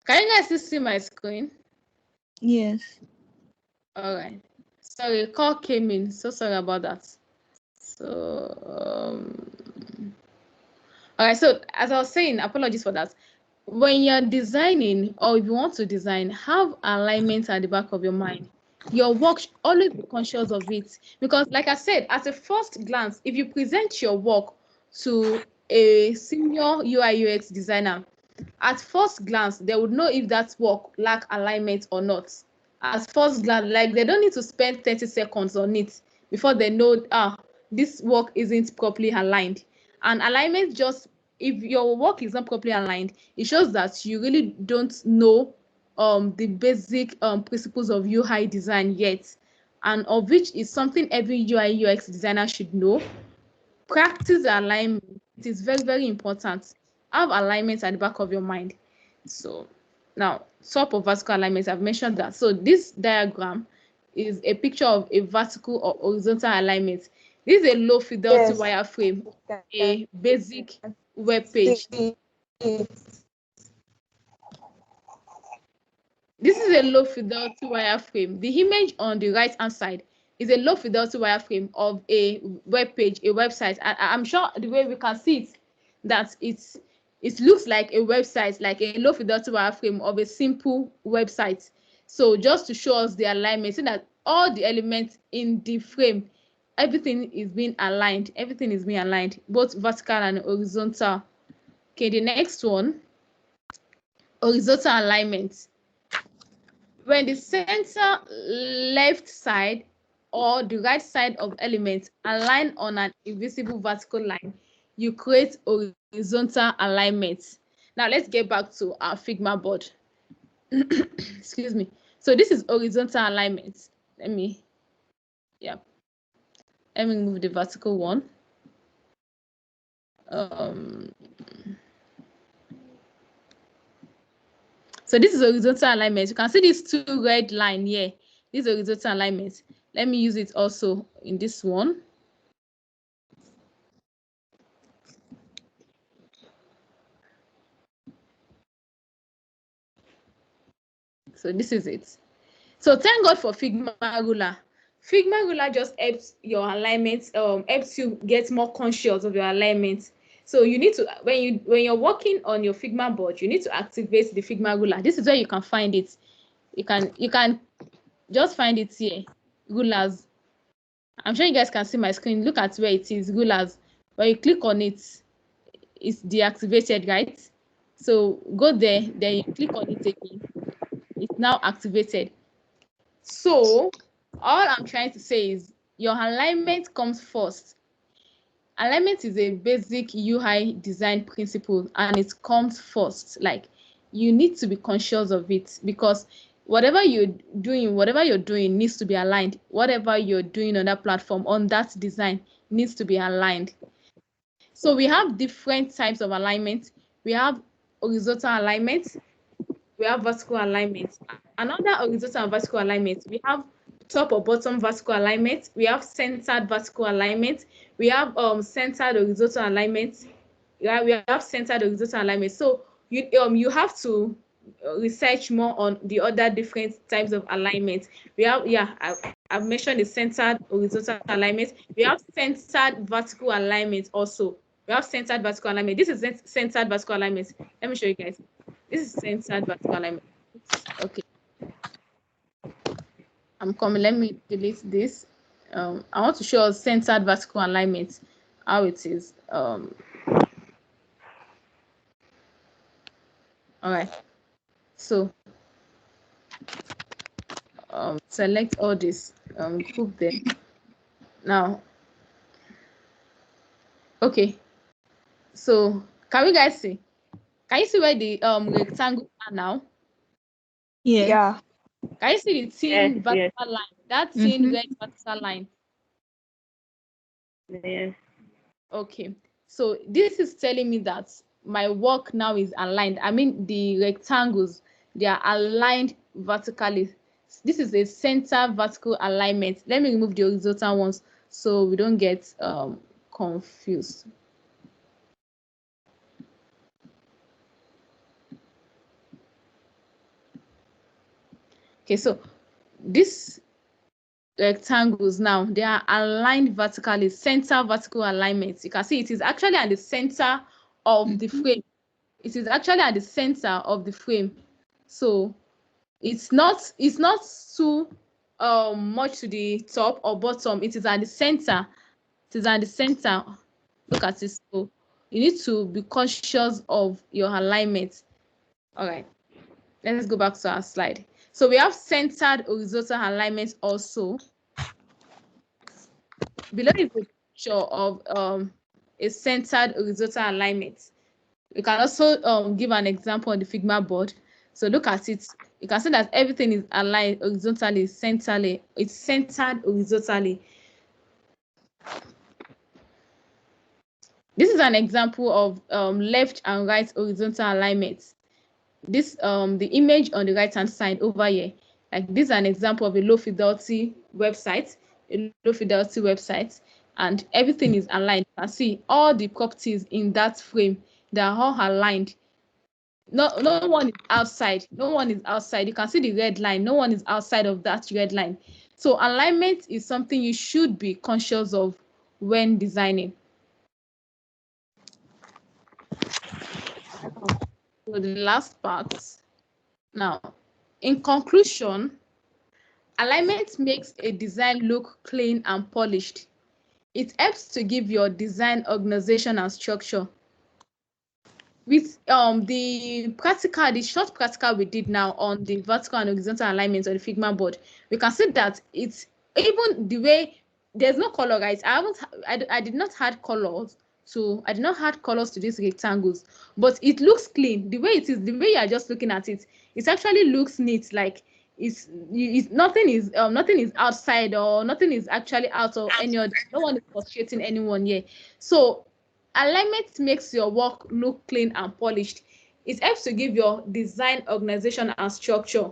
Speaker 2: Can you guys still see my screen?
Speaker 5: Yes.
Speaker 2: All right. Sorry, a call came in. So sorry about that. So, all right. So as I was saying, apologies for that. When you're designing, or if you want to design, have alignment at the back of your mind. Your work, always be conscious of it, because like I said, at a first glance, if you present your work to a senior UI UX designer, at first glance, they would know if that work lack alignment or not. At first glance, like they don't need to spend 30 seconds on it before they know, this work isn't properly aligned. And alignment, just if your work is not properly aligned, it shows that you really don't know the basic principles of UI design yet, and of which is something every UI UX designer should know. Practice alignment. It is very, very important. Have alignment at the back of your mind. So now, top of vertical alignment, I've mentioned that. So this diagram is a picture of a vertical or horizontal alignment. This is a low fidelity wireframe, a basic web page. This is a low fidelity wireframe. The image on the right hand side is a low fidelity wireframe of a web page, a website. I'm sure the way we can see it, that it looks like a website, like a low fidelity wireframe of a simple website. So just to show us the alignment, so that all the elements in the frame, everything is being aligned. Everything is being aligned, both vertical and horizontal. Okay, the next one, horizontal alignment. When the center left side or the right side of elements align on an invisible vertical line, you create horizontal alignment. Now let's get back to our Figma board. Excuse me. So this is horizontal alignment. Let me move the vertical one. So this is horizontal alignment. You can see these two red line here. This is horizontal alignment. Let me use it also in this one. So this is it. So thank God for Figma ruler. Figma ruler just helps your alignment, helps you get more conscious of your alignment. So you need to, when you're working on your Figma board, you need to activate the Figma ruler. This is where you can find it. You can just find it here. Rulers. I'm sure you guys can see my screen. Look at where it is, rulers. When you click on it, it's deactivated, right? So go there, then you click on it again. It's now activated. So all I'm trying to say is your alignment comes first. Alignment is a basic UI design principle and it comes first. Like, you need to be conscious of it, because whatever you're doing needs to be aligned. Whatever you're doing on that platform, on that design, needs to be aligned. So we have different types of alignment. We have horizontal alignment, we have vertical alignment. Another horizontal and vertical alignment, we have top or bottom vertical alignment, we have centered vertical alignment, we have centered horizontal alignment, we have centered horizontal alignment. So you have to research more on the other different types of alignment. We have, I've mentioned the centered horizontal alignment. We have centered vertical alignment also. We have centered vertical alignment. This is centered vertical alignment. Let me show you guys. This is centered vertical alignment. Okay. I'm coming. Let me delete this. I want to show us centered vertical alignment, how it is. All right. So select all this, group them. Now, okay. So can we guys see? Can you see where the rectangles are now?
Speaker 5: Yeah.
Speaker 2: Can you see the thin vertical line? That thin red vertical line.
Speaker 3: Yes.
Speaker 2: Okay. So this is telling me that my work now is aligned. I mean, the rectangles, they are aligned vertically. This is a center vertical alignment. Let me remove the horizontal ones so we don't get confused. Okay, so these rectangles now, they are aligned vertically, center vertical alignment. You can see it is actually at the center of the frame. It is actually at the center of the frame. So it's not too much to the top or bottom. It is at the center. It is at the center. Look at this. So you need to be conscious of your alignment. All right, let's go back to our slide. So we have centered horizontal alignment also. Below is a picture of a centered horizontal alignment. You can also give an example on the Figma board. So look at it. You can see that everything is aligned horizontally, centrally. It's centered horizontally. This is an example of left and right horizontal alignment. This the image on the right hand side over here, like this is an example of a low fidelity website, and everything is aligned. You can see all the properties in that frame, they are all aligned. No one is outside. No one is outside. You can see the red line. No one is outside of that red line. So alignment is something you should be conscious of when designing. So the last part. Now, in conclusion, alignment makes a design look clean and polished. It helps to give your design organization and structure. With the short practical we did now on the vertical and horizontal alignment on the Figma board, we can see that it's even the way there's no color, right? I did not add colors to these rectangles, but it looks clean. The way it is, the way you are just looking at it, it actually looks neat. Like nothing is outside, or nothing is actually out of any other. No one is frustrating anyone here. So alignment makes your work look clean and polished. It helps to give your design organization and structure.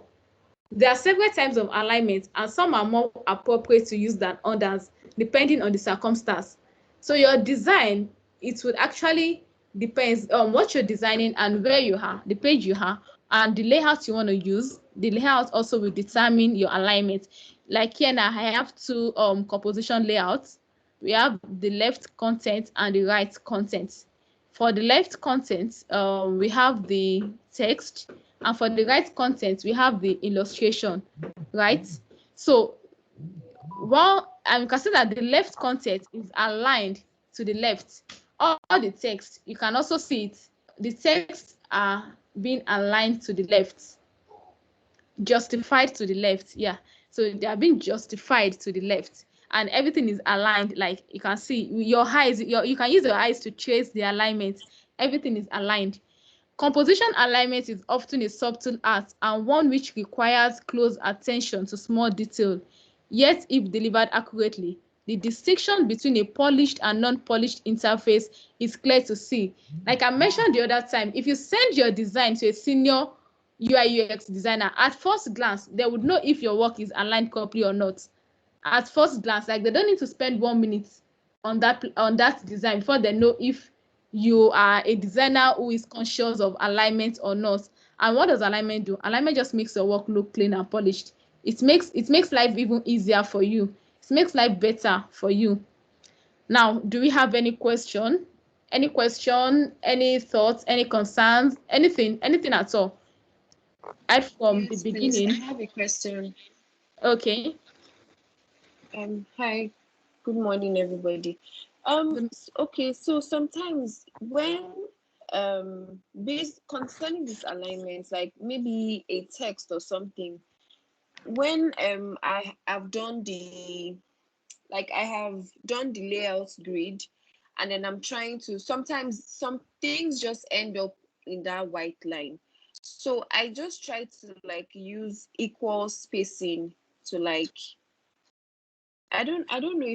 Speaker 2: There are several types of alignment, and some are more appropriate to use than others, depending on the circumstance. So your design, it would actually depends on what you're designing and where you are, the page you are, and the layout you want to use. The layout also will determine your alignment. Like here now, I have two composition layouts. We have the left content and the right content. For the left content, we have the text, and for the right content, we have the illustration, right? So while you can see that the left content is aligned to the left, all the text, you can also see it. The texts are being aligned to the left, justified to the left. Yeah, so they are being justified to the left, and everything is aligned. Like you can see, your eyes, you can use your eyes to trace the alignment. Everything is aligned. Composition alignment is often a subtle art and one which requires close attention to small detail. Yet, if delivered accurately, the distinction between a polished and non-polished interface is clear to see. Like I mentioned the other time, if you send your design to a senior UI UX designer, at first glance, they would know if your work is aligned properly or not. At first glance, like they don't need to spend 1 minute on that design before they know if you are a designer who is conscious of alignment or not. And what does alignment do? Alignment just makes your work look clean and polished. It makes life even easier for you. It makes life better for you. Now, do we have any question? Any question, any thoughts, any concerns, anything at all? Right from the
Speaker 7: Yes,
Speaker 2: beginning.
Speaker 7: please. I have a question.
Speaker 2: Okay.
Speaker 7: Hi. Good morning, everybody. Okay, so sometimes when based concerning these alignments, like maybe a text or something, when I have done the layout grid, and then I'm trying to, sometimes some things just end up in that white line. So I just try to like use equal spacing to like, I don't know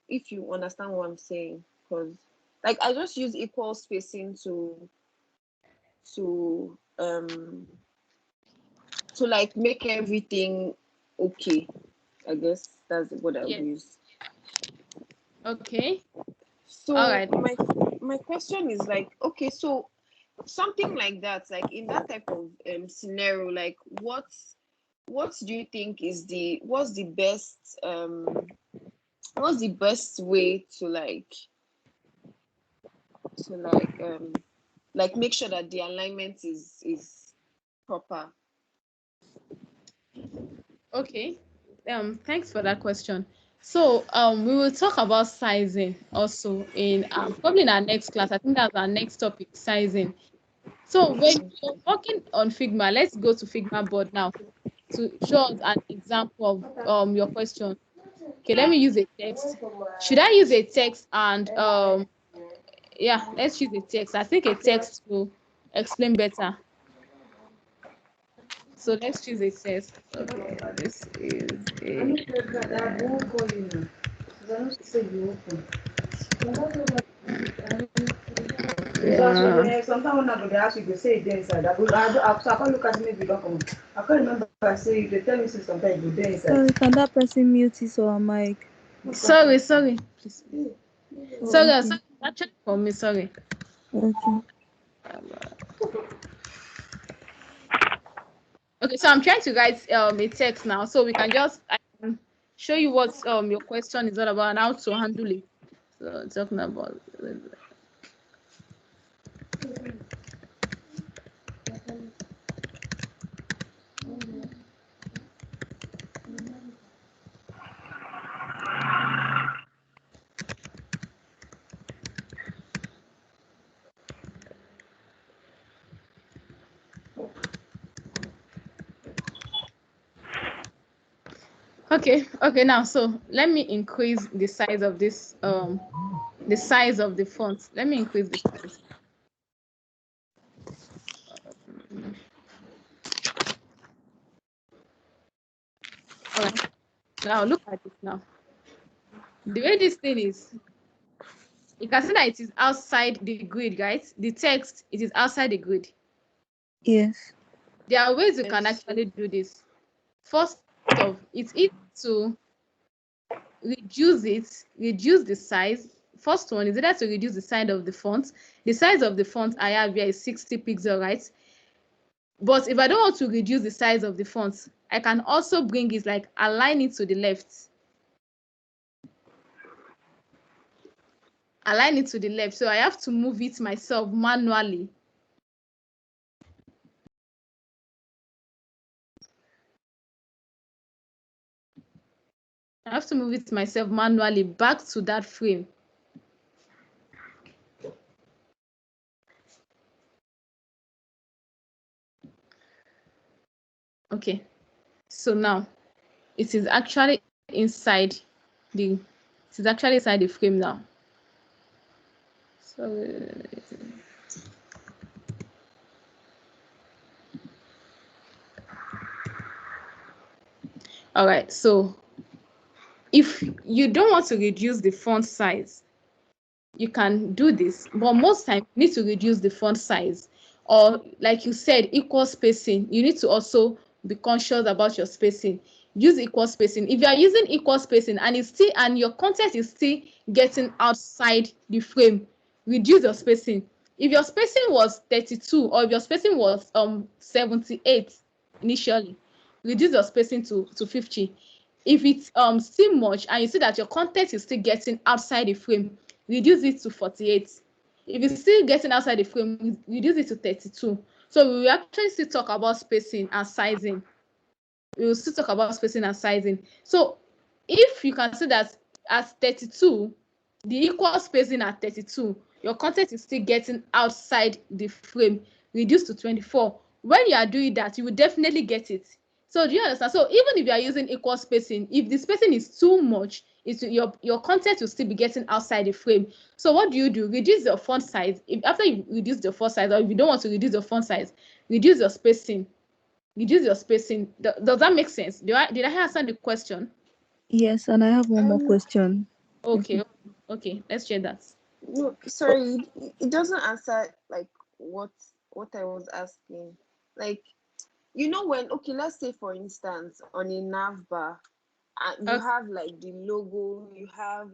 Speaker 7: if you understand what I'm saying, because like I just use equal spacing to like make everything okay. I guess that's what I would
Speaker 2: Yes.
Speaker 7: use.
Speaker 2: Okay.
Speaker 7: So
Speaker 2: All right.
Speaker 7: my question is like, okay, so something like that, like in that type of scenario, like what do you think is what's the best way to make sure that the alignment is proper?
Speaker 2: Okay. Thanks for that question. So we will talk about sizing also in probably in our next class. I think that's our next topic, sizing. So when you're working on Figma, let's go to Figma board now to show us an example of your question. Okay, let me use a text. Should I use a text? And yeah, let's use a text. I think a text will explain better. So let's choose a text. Okay, this is a
Speaker 8: Sometimes when I go ask you, say it inside. I can't look at me if you don't come. I can't remember if I say they tell me say sometimes you go there inside.
Speaker 5: Sorry, can that person mute his or mic?
Speaker 2: sorry, please. Sorry, actually for me, sorry.
Speaker 5: Okay.
Speaker 2: Okay, so I'm trying to write a text now, so we can I can show you what your question is all about and how to handle it. So talking about okay, now so let me increase the size of this the size of the font. Let me increase the size. All right, now look at it now. The way this thing is, you can see that it is outside the grid, right? The text, it is outside the grid.
Speaker 9: Yes.
Speaker 2: There are ways you can
Speaker 7: Yes.
Speaker 2: actually do this. First off, it's easy to reduce the size. First one is either to reduce the size of the font. The size of the font I have here is 60 pixels, right? But if I don't want to reduce the size of the font, I can also bring it, like align it to the left. Align it to the left. So I have to move it myself manually. I have to move it myself manually back to that frame. Okay, so now it is actually inside the frame now. So all right, so if you don't want to reduce the font size, you can do this, but most times you need to reduce the font size, or like you said, equal spacing. You need to also be conscious about your spacing. Use equal spacing. If you are using equal spacing and your content is still getting outside the frame, reduce your spacing. If your spacing was 32 or if your spacing was 78 initially, reduce your spacing to 50. If it's still much and you see that your content is still getting outside the frame, reduce it to 48. If it's still getting outside the frame, reduce it to 32. So we will actually still talk about spacing and sizing. We will still talk about spacing and sizing. So if you can see that at 32, the equal spacing at 32, your content is still getting outside the frame, reduce to 24. When you are doing that, you will definitely get it. So do you understand? So even if you are using equal spacing, if the spacing is too much, your content will still be getting outside the frame. So what do? Reduce your font size. If after you reduce the font size, or if you don't want to reduce the font size, reduce your spacing. Reduce your spacing. Does that make sense? Did I answer the question?
Speaker 9: Yes, and I have one more question.
Speaker 2: Okay, okay, let's share that.
Speaker 7: No, sorry, it doesn't answer like what I was asking. Like, you know, when, okay, let's say for instance on a nav bar, you have like the logo, you have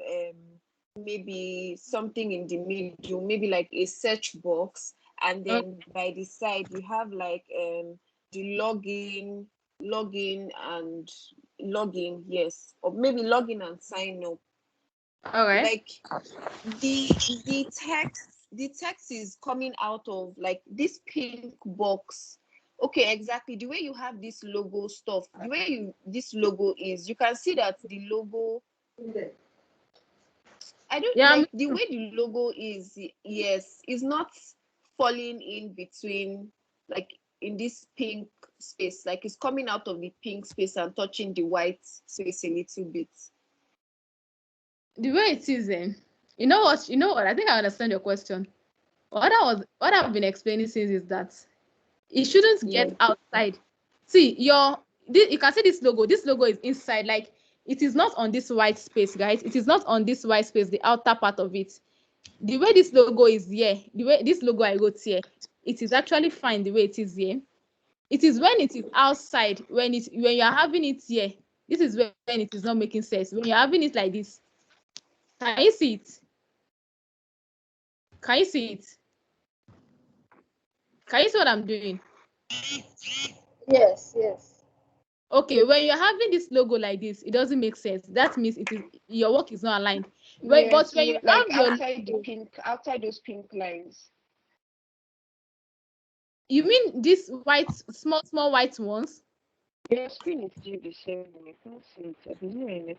Speaker 7: maybe something in the middle, maybe like a search box, and then by the side you have like the login and login, yes, or maybe login and sign up.
Speaker 2: All right.
Speaker 7: Like the text is coming out of like this pink box. Okay, exactly. The way you have this logo stuff, the way this logo is, you can see that the logo, I don't like the way the logo is, yes, is not falling in between, like in this pink space, like it's coming out of the pink space and touching the white space a little bit.
Speaker 2: The way it is, you know what? I think I understand your question. What I've been explaining since is that it shouldn't get outside. See, you can see this logo. This logo is inside, like it is not on this white space, guys. It is not on this white space, the outer part of it. The way this logo is here, the way this logo I wrote here, it is actually fine the way it is here. It is when it is outside, when you are having it here, this is when it is not making sense. When you're having it like this, can you see it? Can you see it? Can you see what I'm doing?
Speaker 7: Yes.
Speaker 2: Okay, when you're having this logo like this, it doesn't make sense. That means your work is not aligned. But when you
Speaker 7: like
Speaker 2: have
Speaker 7: outside those pink lines.
Speaker 2: You mean these white, small white ones?
Speaker 7: Your screen is still the same. You can't see it.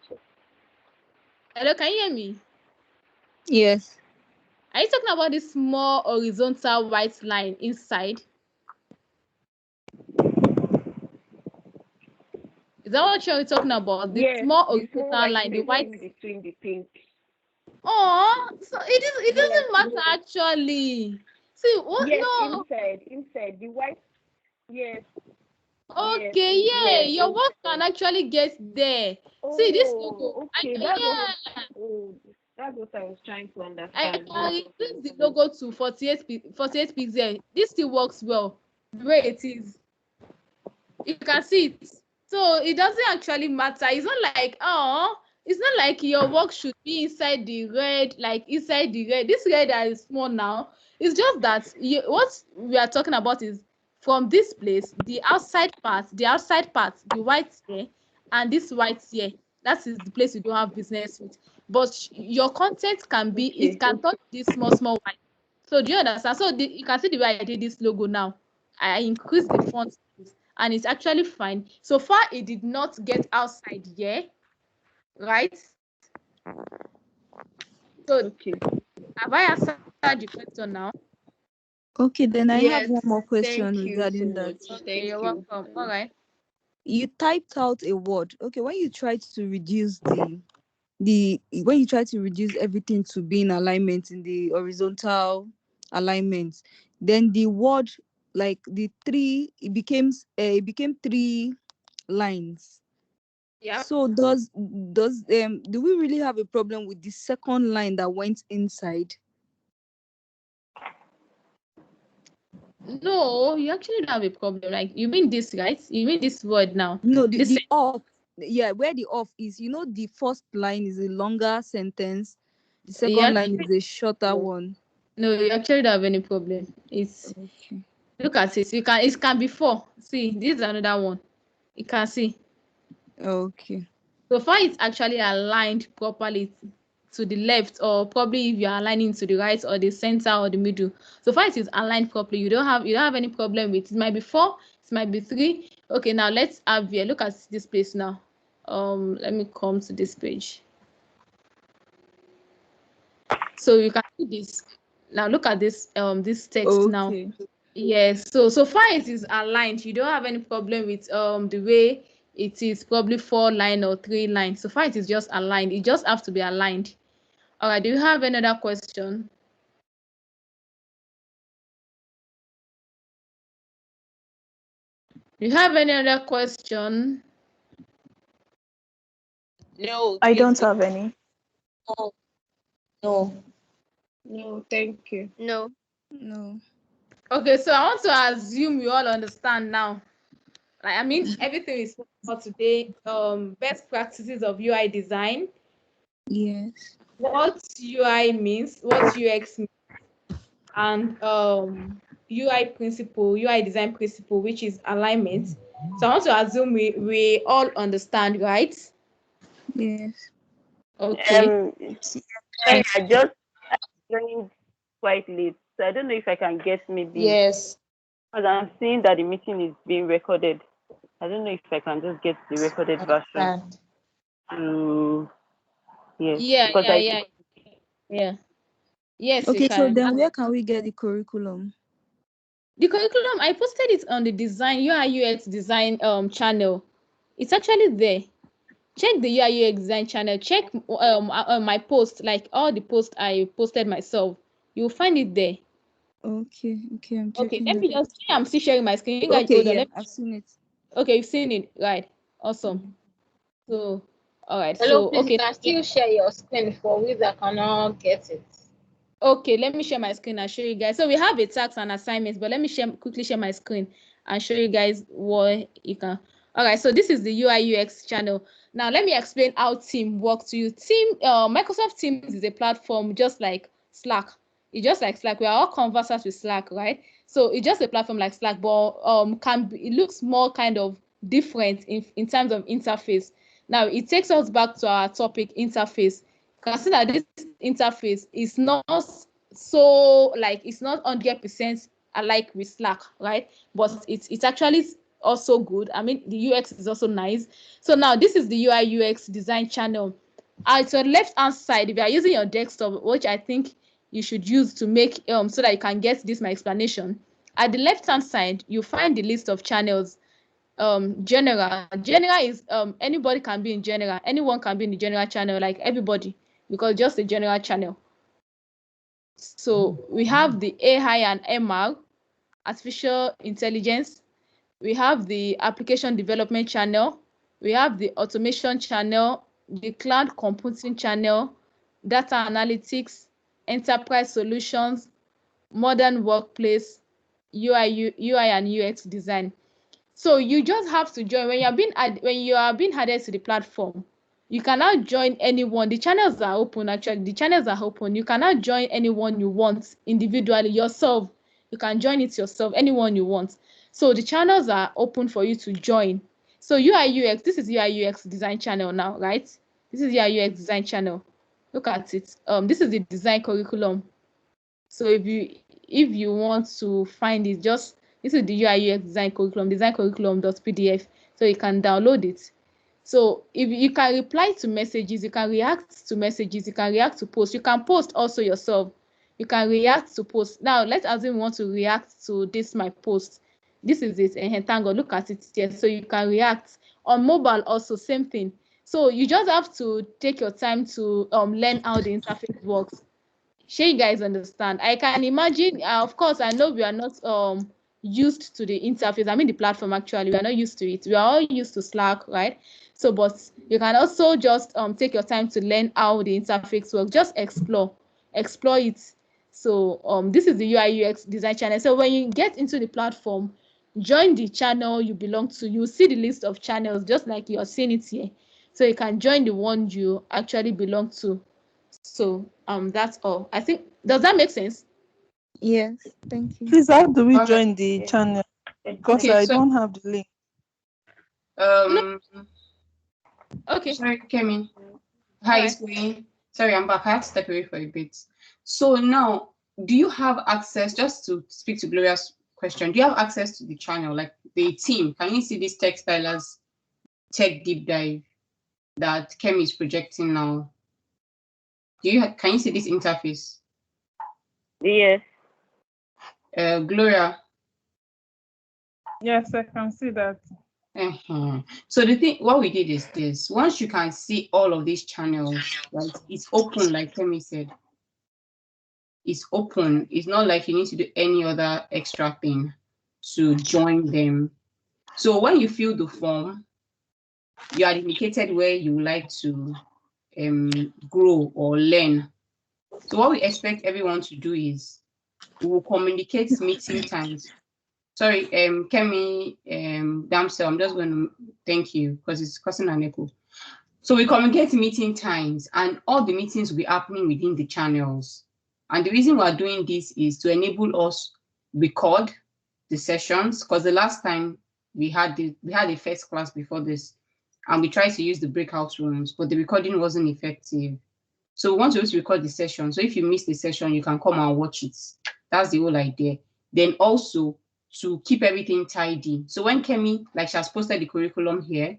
Speaker 2: Hello, can you hear me?
Speaker 9: Yes.
Speaker 2: Are you talking about this small horizontal white line inside? Is that what you're talking about? The small horizontal line, the white
Speaker 7: between the pink.
Speaker 2: Oh, so it doesn't matter actually. See what?
Speaker 7: Yes,
Speaker 2: No.
Speaker 7: inside the white. Yes.
Speaker 2: Okay, yeah, your work can actually get there. See this logo.
Speaker 7: Okay, that's what I was trying to
Speaker 2: I
Speaker 7: understand.
Speaker 2: can increase the logo to 48 pixels. This still works well. the way it is. You can see it. So it doesn't actually matter. It's not like, it's not like your work should be inside the red, like inside the red. This red that is small now, it's just that what we are talking about is from this place, the outside part, the white here, and this white here. That is the place you don't have business with. But your content can be, it can touch this small white. So do you understand? So you can see the way I did this logo now. I increased the font size, and it's actually fine. So far, it did not get outside here, right? So
Speaker 7: Okay.
Speaker 2: have I answered the question now?
Speaker 9: Okay, then I have
Speaker 7: Yes,
Speaker 9: one more question
Speaker 7: thank you so
Speaker 9: regarding that.
Speaker 7: much.
Speaker 2: Okay,
Speaker 7: Thank
Speaker 2: you're
Speaker 7: you.
Speaker 2: welcome. All right.
Speaker 9: You typed out a word. Okay, when you tried to reduce when you try to reduce everything to be in alignment in the horizontal alignment, then the word, like the three, it became three lines.
Speaker 2: Yeah.
Speaker 9: So do we really have a problem with the second line that went inside?
Speaker 2: No, you actually don't have a problem. Like, you mean this, right? You mean this word now?
Speaker 9: No,
Speaker 2: This
Speaker 9: the off. Yeah, where the off is, the first line is a longer sentence, the second line is a shorter one.
Speaker 2: No, you actually don't have any problem. It's
Speaker 9: Okay.
Speaker 2: Look at it. It can be 4. See, this is another one. You can see.
Speaker 9: Okay.
Speaker 2: So far, it's actually aligned properly to the left, or probably if you're aligning to the right or the center or the middle. So far, it is aligned properly. You don't have any problem with it. It might be 4, it might be 3. Okay, now let's have here. Look at this place now. Let me come to this page. So you can see this. Now look at this this text now. Yes, so far it is aligned. You don't have any problem with the way it is, probably 4 line or 3 lines. So far it is just aligned. It just have to be aligned. All right, do you have another question? Do you have any other question?
Speaker 6: No,
Speaker 5: I
Speaker 6: please.
Speaker 5: don't have any.
Speaker 6: No. No.
Speaker 7: No, thank you.
Speaker 6: No.
Speaker 9: No.
Speaker 2: Okay, so I want to assume you all understand now. Like, I mean, everything is for today. Best practices of UI design.
Speaker 9: Yes.
Speaker 2: What UI means, what UX means, and UI design principle, which is alignment. So I want to assume we all understand, right?
Speaker 9: Yes.
Speaker 2: Okay.
Speaker 10: Sorry, I joined quite late, so I don't know if I can get maybe.
Speaker 2: Yes.
Speaker 10: Because I'm seeing that the meeting is being recorded. I don't know if I can just get the recorded version. Yes.
Speaker 2: Yeah. Yes,
Speaker 9: Okay,
Speaker 2: you
Speaker 9: so
Speaker 2: can.
Speaker 9: then where can we get the curriculum?
Speaker 2: The curriculum, I posted it on the design UI UX design channel. It's actually there. Check the UI UX design channel. Check my post, like all the posts I posted myself. You'll find it there.
Speaker 9: Okay, I'm
Speaker 2: Okay,
Speaker 9: checking
Speaker 2: let me
Speaker 9: it.
Speaker 2: just. I'm still sharing my screen. You guys,
Speaker 9: Okay,
Speaker 2: hold on.
Speaker 9: yeah, I've seen it.
Speaker 2: Okay, you've seen it, right? Awesome. So, all right.
Speaker 4: Hello,
Speaker 2: So,
Speaker 4: please,
Speaker 2: okay.
Speaker 4: you can still share your screen for we that cannot get it.
Speaker 2: Okay, let me share my screen and show you guys. So we have a task and assignments, but let me quickly share my screen and show you guys what you can. All right, so this is the UI UX channel. Now let me explain how Team works to you. Microsoft Teams is a platform just like Slack. It's just like Slack. We are all conversant with Slack, right? So it's just a platform like Slack, but it looks more kind of different in terms of interface. Now it takes us back to our topic, interface. Consider this interface is not so, like, it's not 100% alike with Slack, right? But it's actually also good. I mean, the UX is also nice. So now this is the UI UX design channel. At your left hand side, if you are using your desktop, which I think you should use to make so that you can get this my explanation, at the left hand side you find the list of channels. General is anybody can be in general, anyone can be in the general channel, like everybody, because just a general channel. So we have the AI and MR, artificial intelligence. We have the application development channel. We have the automation channel, the cloud computing channel, data analytics, enterprise solutions, modern workplace, UI and UX design. So you just have to join when you are being added to the platform. You cannot join anyone. The channels are open. Actually, the channels are open. You cannot join anyone you want individually yourself. You can join it yourself, anyone you want. So the channels are open for you to join. So UI UX, this is UI UX design channel now, right? This is UI UX design channel. Look at it. This is the design curriculum. So if you want to find it, just this is the UI UX design curriculum.pdf. So you can download it. So if you can reply to messages, you can react to messages, you can react to posts, you can post also yourself. You can react to posts. Now let's assume you want to react to this my post. This is it. And thank God, look at it here. So you can react on mobile also, same thing. So you just have to take your time to learn how the interface works. Sure, you guys understand. I can imagine, of course, I know we are not used to the interface. I mean the platform actually, we are not used to it. We are all used to Slack, right? So, but you can also just take your time to learn how the interface works. Just explore it. So this is the UI UX design channel. So when you get into the platform, join the channel you belong to. You see the list of channels just like you're seeing it here. So you can join the one you actually belong to. So that's all. I think, does that make sense?
Speaker 9: Yes, thank you.
Speaker 5: Please, how do we
Speaker 1: Okay.
Speaker 5: join the channel? Because
Speaker 1: Okay,
Speaker 5: I
Speaker 1: so
Speaker 5: don't have the link.
Speaker 2: Okay.
Speaker 1: Sorry, Kemi.
Speaker 2: All
Speaker 1: Hi,
Speaker 2: right.
Speaker 1: it's Queen. Sorry, I'm back. I had to step away for a bit. So now, do you have access, just to speak to Gloria's question, do you have access to the channel, like the team? Can you see this textilers tech deep dive that Kemi is projecting now? Can you see this interface?
Speaker 10: Yes.
Speaker 1: Gloria?
Speaker 3: Yes, I can see that.
Speaker 1: So the thing, what we did is this: once you can see all of these channels, right? It's open, like Kemi said. It's open. It's not like you need to do any other extra thing to join them. So when you fill the form, you are indicated where you would like to grow or learn. So what we expect everyone to do is we will communicate meeting times. Sorry, Kemi, Damsel, I'm just going to thank you because it's causing an echo. So we communicate meeting times, and all the meetings will be happening within the channels. And the reason we're doing this is to enable us record the sessions, because the last time we had a first class before this, and we tried to use the breakout rooms, but the recording wasn't effective. So we want to record the session. So if you miss the session, you can come and watch it. That's the whole idea. Then also to keep everything tidy. So when Kemi, like she has posted the curriculum here,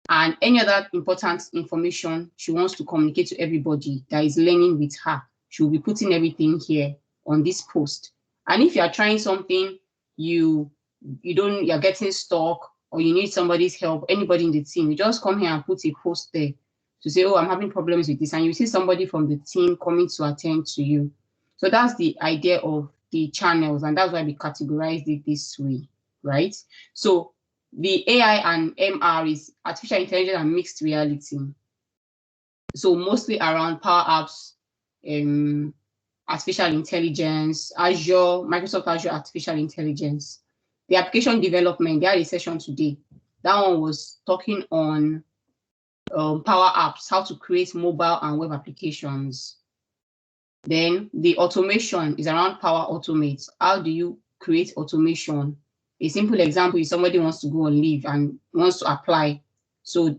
Speaker 1: and any other important information she wants to communicate to everybody that is learning with her, she will be putting everything here on this post. And if you are trying something, you're getting stuck, or you need somebody's help, anybody in the team, you just come here and put a post there to say, oh, I'm having problems with this, and you see somebody from the team coming to attend to you. So that's the idea of the channels, and that's why we categorized it this way, right? So the AI and MR is artificial intelligence and mixed reality. So mostly around Power Apps, artificial intelligence, Azure, Microsoft Azure artificial intelligence. The application development, they had a session today. That one was talking on Power Apps, how to create mobile and web applications. Then the automation is around Power Automate. How do you create automation? A simple example is somebody wants to go on leave and wants to apply. So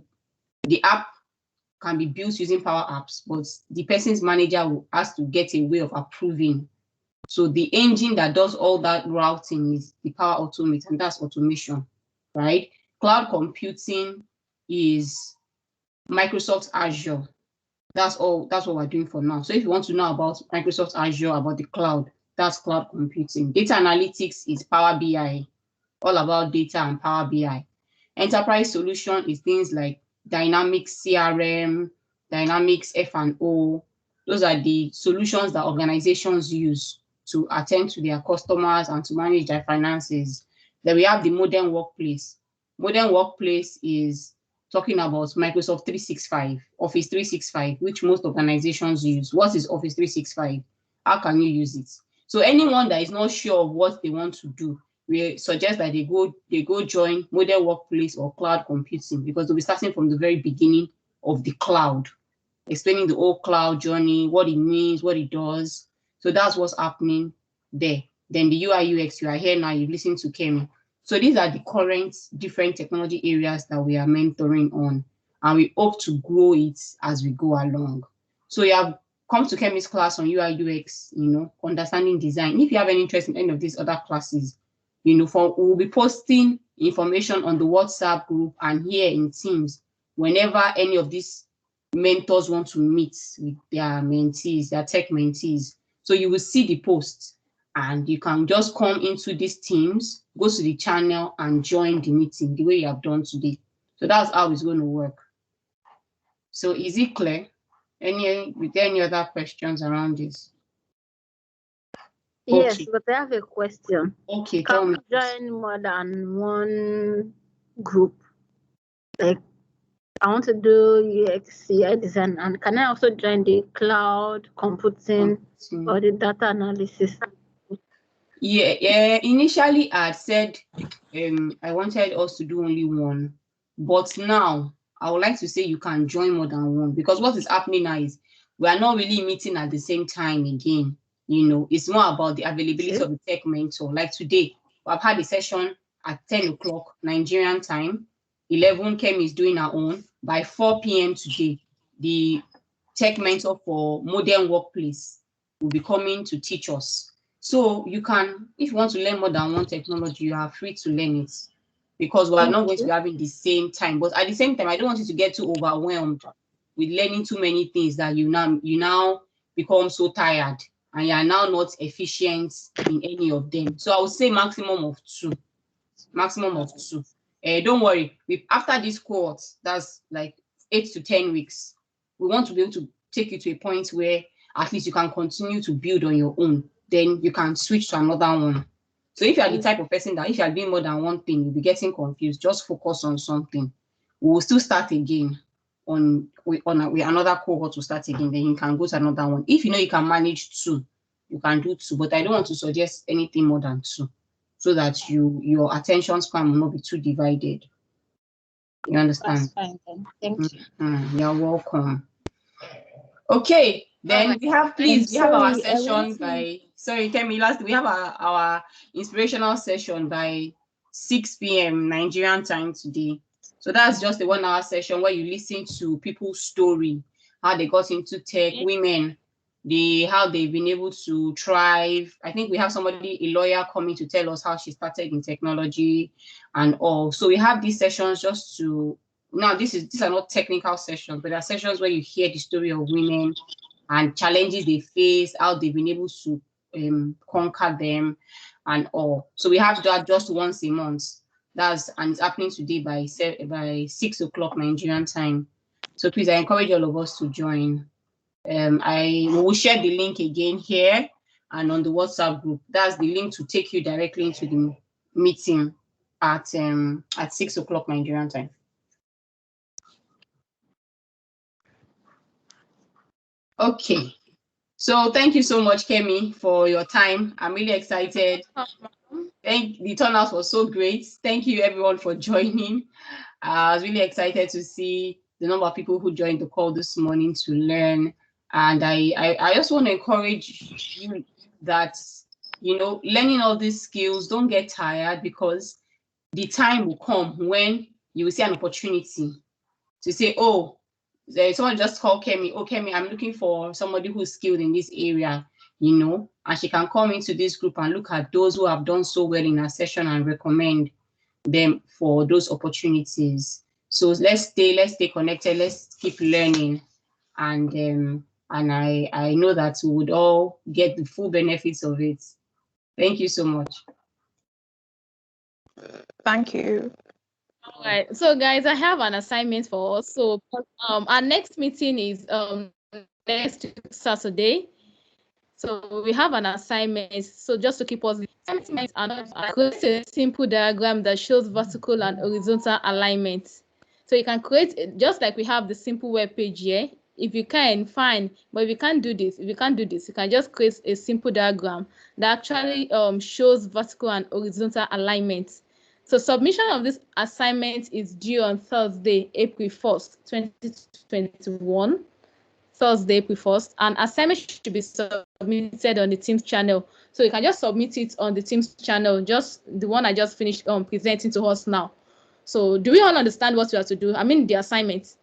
Speaker 1: the app can be built using Power Apps, but the person's manager has to get a way of approving. So the engine that does all that routing is the Power Automate, and that's automation, right? Cloud computing is Microsoft Azure. That's all. That's what we're doing for now. So if you want to know about Microsoft Azure, about the cloud, that's cloud computing. Data analytics is Power BI, all about data and Power BI. Enterprise solution is things like Dynamics CRM, Dynamics F&O. Those are the solutions that organizations use to attend to their customers and to manage their finances. Then we have the modern workplace. Modern workplace is talking about Microsoft 365, Office 365, which most organizations use. What is Office 365? How can you use it? So anyone that is not sure of what they want to do, we suggest that they go join modern workplace or cloud computing, because they'll be starting from the very beginning of the cloud, explaining the whole cloud journey, what it means, what it does. So that's what's happening there. Then the UI UX, you are here now, you listen to Kemi. So these are the current different technology areas that we are mentoring on, and we hope to grow it as we go along. So you have come to Kemi's class on UI UX, understanding design. If you have any interest in any of these other classes, we'll be posting information on the WhatsApp group and here in Teams whenever any of these mentors want to meet with their mentees, their tech mentees. So you will see the posts and you can just come into these Teams, go to the channel and join the meeting the way you have done today. So that's how it's going to work. So is it clear? With any other questions around this?
Speaker 4: Yes,
Speaker 1: Okay.
Speaker 4: but I have a question.
Speaker 1: Okay, tell
Speaker 4: Can
Speaker 1: me.
Speaker 4: we join more than one group? Like, I want to do UX, UI design, and can I also join the cloud computing or the data analysis?
Speaker 1: Yeah. Initially, I said I wanted us to do only one, but now I would like to say you can join more than one, because what is happening now is we are not really meeting at the same time again. It's more about the availability of the tech mentor. Like today, I've had a session at 10 o'clock Nigerian time. 11 Kemi is doing her own. By 4 p.m. today, the tech mentor for modern workplace will be coming to teach us. So you can, if you want to learn more than one technology, you are free to learn it, because we are not going to be having the same time. But at the same time, I don't want you to get too overwhelmed with learning too many things that you now become so tired and you are now not efficient in any of them. So I would say maximum of two. Maximum of two. Don't worry. After this cohort, that's like 8 to 10 weeks, we want to be able to take you to a point where at least you can continue to build on your own. Then you can switch to another one. So if you are the type of person that if you are doing more than one thing, you'll be getting confused, just focus on something. We will still start again with another cohort to start again. Then you can go to another one. If you know you can manage two, you can do two. But I don't want to suggest anything more than two, so that your attention span will not be too divided. You understand?
Speaker 4: That's fine then. Thank you.
Speaker 1: You're welcome. Okay, then we have our session by Kemi, we have our inspirational session by 6 p.m. Nigerian time today. So that's just a 1 hour session where you listen to people's story, how they got into tech, women, how they've been able to thrive. I think we have a lawyer coming to tell us how she started in technology and all. So we have these sessions just to, now these are not technical sessions, but they are sessions where you hear the story of women and challenges they face, how they've been able to conquer them and all. So we have that just once a month. And it's happening today by 6 o'clock Nigerian time. So please, I encourage all of us to join. I will share the link again here and on the WhatsApp group. That's the link to take you directly into the meeting at 6 o'clock Nigerian time. Okay, so thank you so much, Kemi, for your time. I'm really excited. The turnout was so great. Thank you everyone for joining. I was really excited to see the number of people who joined the call this morning to learn. And I just want to encourage you that, learning all these skills, don't get tired, because the time will come when you will see an opportunity to say, oh, someone just called Kemi. Oh, Kemi, I'm looking for somebody who's skilled in this area, and she can come into this group and look at those who have done so well in our session and recommend them for those opportunities. So let's stay connected. Let's keep learning, and I know that we would all get the full benefits of it. Thank you so much.
Speaker 5: Thank you.
Speaker 2: All right. So guys, I have an assignment for us. So our next meeting is next Saturday. So we have an assignment. So just to keep us, create a simple diagram that shows vertical and horizontal alignment. So you can create, just like we have the simple web page here, If you can, fine. But if you can't do this, you can just create a simple diagram that actually shows vertical and horizontal alignment. So submission of this assignment is due on Thursday, April 1st, 2021. Thursday, April 1st. And assignment should be submitted on the Teams channel. So you can just submit it on the Teams channel, just the one I just finished presenting to us now. So do we all understand what we have to do? I mean, the assignment.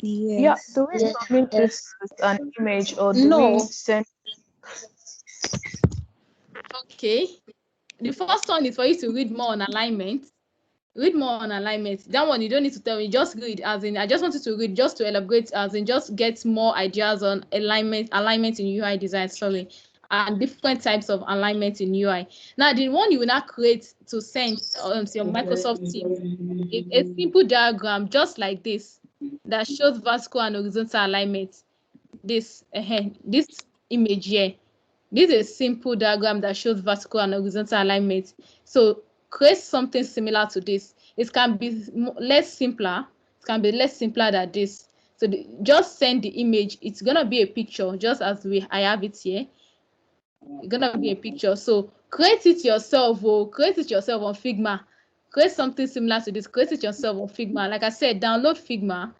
Speaker 5: Yeah.
Speaker 9: Yes.
Speaker 5: Do we submit this as an image or do
Speaker 4: No.
Speaker 5: we send?
Speaker 2: Okay. The first one is for you to read more on alignment. Read more on alignment. That one you don't need to tell me. Just read, as in I just wanted to read just to elaborate, as in just get more ideas on alignment in UI design. Sorry, and different types of alignment in UI. Now, the one you will not create to send to your Microsoft Teams, a simple diagram just like this that shows vertical and horizontal alignment. This image here. This is a simple diagram that shows vertical and horizontal alignment. So create something similar to this. It can be less simpler. It can be less simpler than this. So just send the image. It's gonna be a picture, just as I have it here. It's gonna be a picture. So create it yourself, or create it yourself on Figma. Create something similar to this. Create it yourself on Figma. Like I said, download Figma.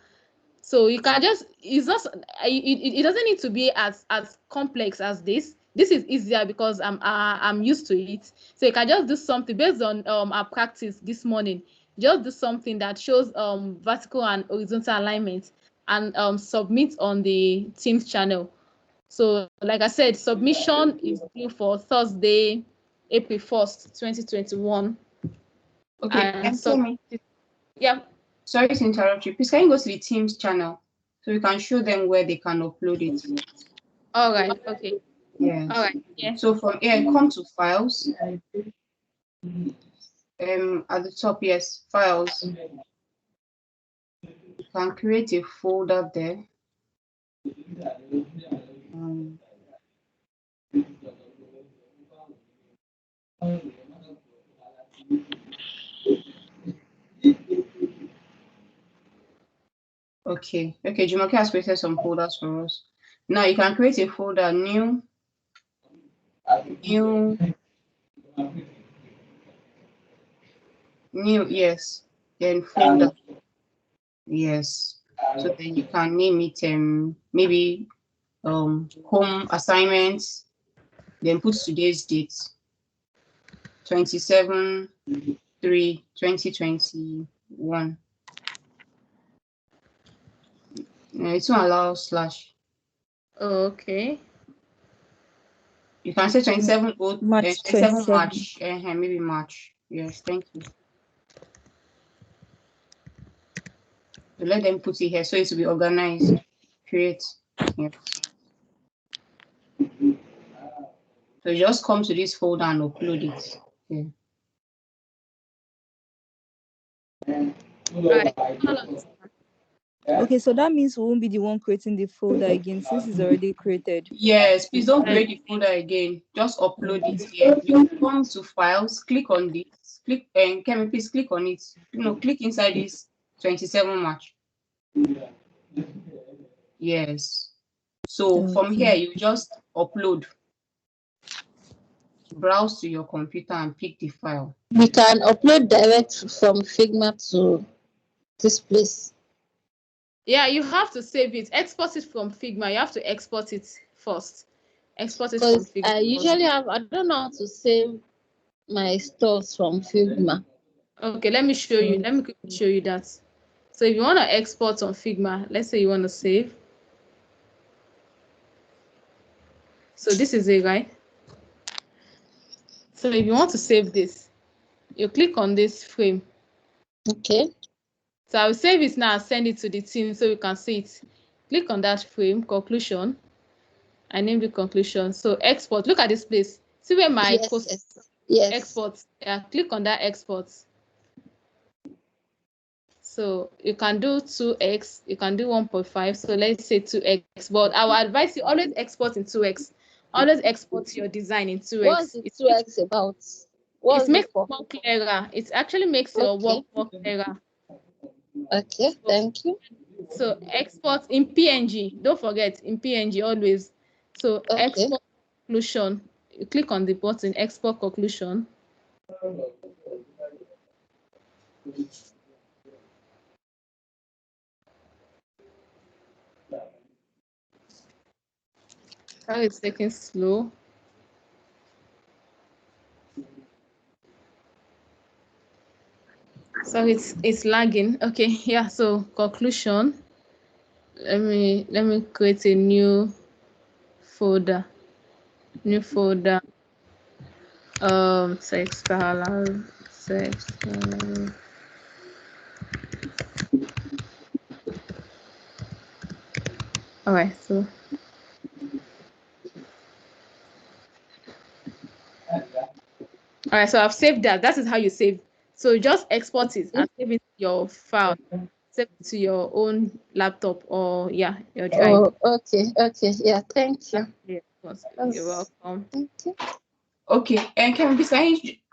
Speaker 2: So you can just, it's not, it doesn't need to be as complex as this. This is easier because I'm used to it. So you can just do something based on our practice this morning. Just do something that shows vertical and horizontal alignment and submit on the Teams channel. So like I said, submission is due for Thursday, April 1st, 2021.
Speaker 1: Okay,
Speaker 2: And
Speaker 1: tell me.
Speaker 2: Yeah.
Speaker 1: Sorry to interrupt you. Please, can you go to the Teams channel so we can show them where they can upload it?
Speaker 2: All right. Okay.
Speaker 1: Yes.
Speaker 2: All right. Yeah.
Speaker 1: So from here, come to Files. At the top, yes, Files. You can create a folder there. Okay, Jumoke has created some folders for us. Now you can create a folder, new, yes, then folder, yes. So then you can name it maybe home assignments, then put today's date, 27/3/2021. It won't allow slash.
Speaker 2: Okay.
Speaker 1: You can say 27
Speaker 9: March
Speaker 1: 27
Speaker 9: 27.
Speaker 1: March, maybe March. Yes, thank you. So let them put it here so it will be organized. Create. Yes. So just come to this folder and upload it. Okay.
Speaker 9: Okay, so that means we won't be the one creating the folder again since it's already created.
Speaker 1: Yes, please don't create the folder again. Just upload it here. You come to Files, click on this. Click and Kemi, please click on it. Click inside this 27 March. Yes. So from here, you just upload. Browse to your computer and pick the file.
Speaker 4: We can upload direct from Figma to this place.
Speaker 2: Yeah, you have to save it. Export it from Figma. You have to export it first. Export it from Figma.
Speaker 4: I usually I don't know how to save my stores from Figma.
Speaker 2: Okay, let me show you. Let me quickly show you that. So if you want to export on Figma, let's say you want to save. So this is it, right? So if you want to save this, you click on this frame.
Speaker 4: Okay.
Speaker 2: So I'll save it now, send it to the team so you can see it. Click on that frame, conclusion. I named the conclusion. So export, look at this place. See where my
Speaker 4: yes.
Speaker 2: Export. Yeah, click on that export. So you can do 2x, you can do 1.5. So let's say 2x, but I would advise you always export in 2x. Always export your design in 2x.
Speaker 4: What's the 2x about?
Speaker 2: It makes it more clearer. It actually makes your work more clearer.
Speaker 4: Okay, thank you.
Speaker 2: So export in PNG. Don't forget in PNG always. So
Speaker 4: Okay.
Speaker 2: export conclusion. You click on the button export conclusion. Now it's taking slow. So it's lagging. Okay, yeah. So conclusion. Let me create a new folder. New folder. Sex parallel. Sex parallel. All right. So. All right. So I've saved that. That is how you save. So just export it and save it to your file. Save it to your own laptop or your drive.
Speaker 4: Oh, okay. Yeah, thank you.
Speaker 2: You're welcome.
Speaker 4: Thank you.
Speaker 1: Okay, and can we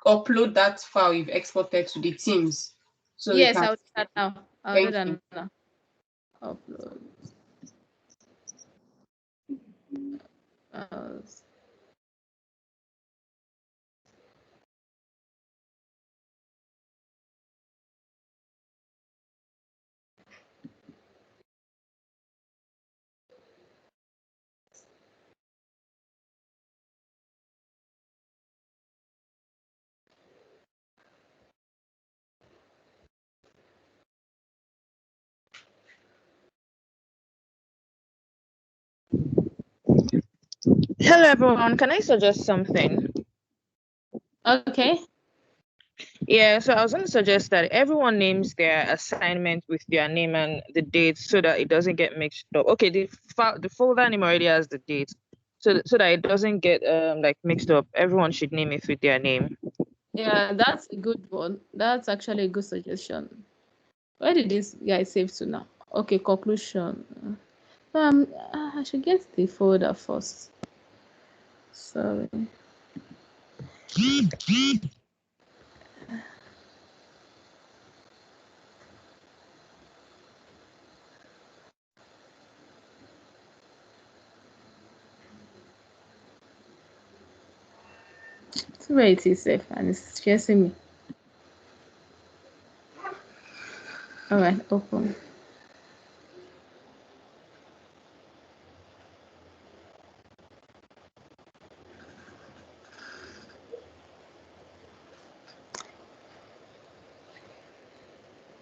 Speaker 1: upload that file you've exported to the Teams? So
Speaker 2: yes,
Speaker 1: we can...
Speaker 2: I'll do that now. I'll do that now. Upload.
Speaker 6: Hello, everyone. Can I suggest something?
Speaker 2: Okay.
Speaker 6: Yeah, so I was going to suggest that everyone names their assignment with their name and the date so that it doesn't get mixed up. Okay, the folder name already has the date, so that it doesn't get like mixed up. Everyone should name it with their name.
Speaker 2: Yeah, that's a good one. That's actually a good suggestion. Where did this guy save to now? Okay, conclusion. I should get the folder first. Sorry. See where it is safe and it's stressing me. All right, open.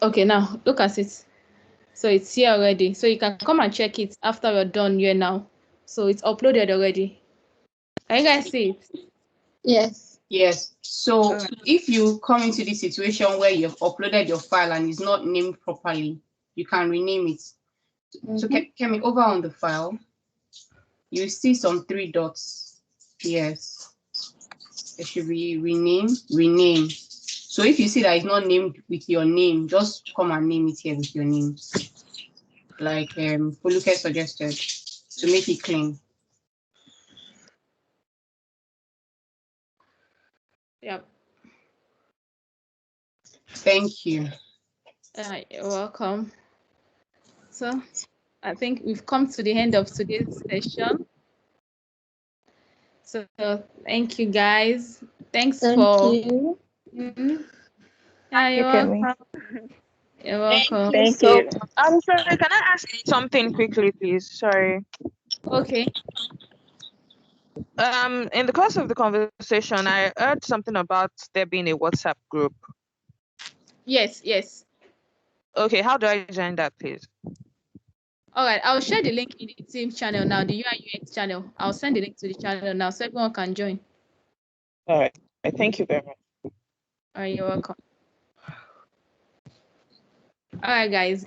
Speaker 2: Okay, now look at it. So it's here already. So you can come and check it after we're done here now. So it's uploaded already. Can you guys see it?
Speaker 4: Yes.
Speaker 1: Yes. So if you come into this situation where you've uploaded your file and it's not named properly, you can rename it. So Kemi, over on the file, you see some 3 dots. Yes. It should be rename. So if you see that it's not named with your name, just come and name it here with your name. Like Foluke suggested, to make it clean.
Speaker 2: Yep.
Speaker 1: Thank you.
Speaker 2: You're welcome. So I think we've come to the end of today's session. So thank you guys. Thank you. Yeah, you're welcome. You're welcome.
Speaker 6: Thank you. I'm sorry. Can I ask something quickly, please? Sorry.
Speaker 2: Okay.
Speaker 6: In the course of the conversation, I heard something about there being a WhatsApp group.
Speaker 2: Yes.
Speaker 6: Okay, how do I join that, please?
Speaker 2: All right, I'll share the link in the team channel now, the UI UX channel. I'll send the link to the channel now so everyone can join.
Speaker 6: All right. Thank you very much.
Speaker 2: All right, you're welcome. All right, guys.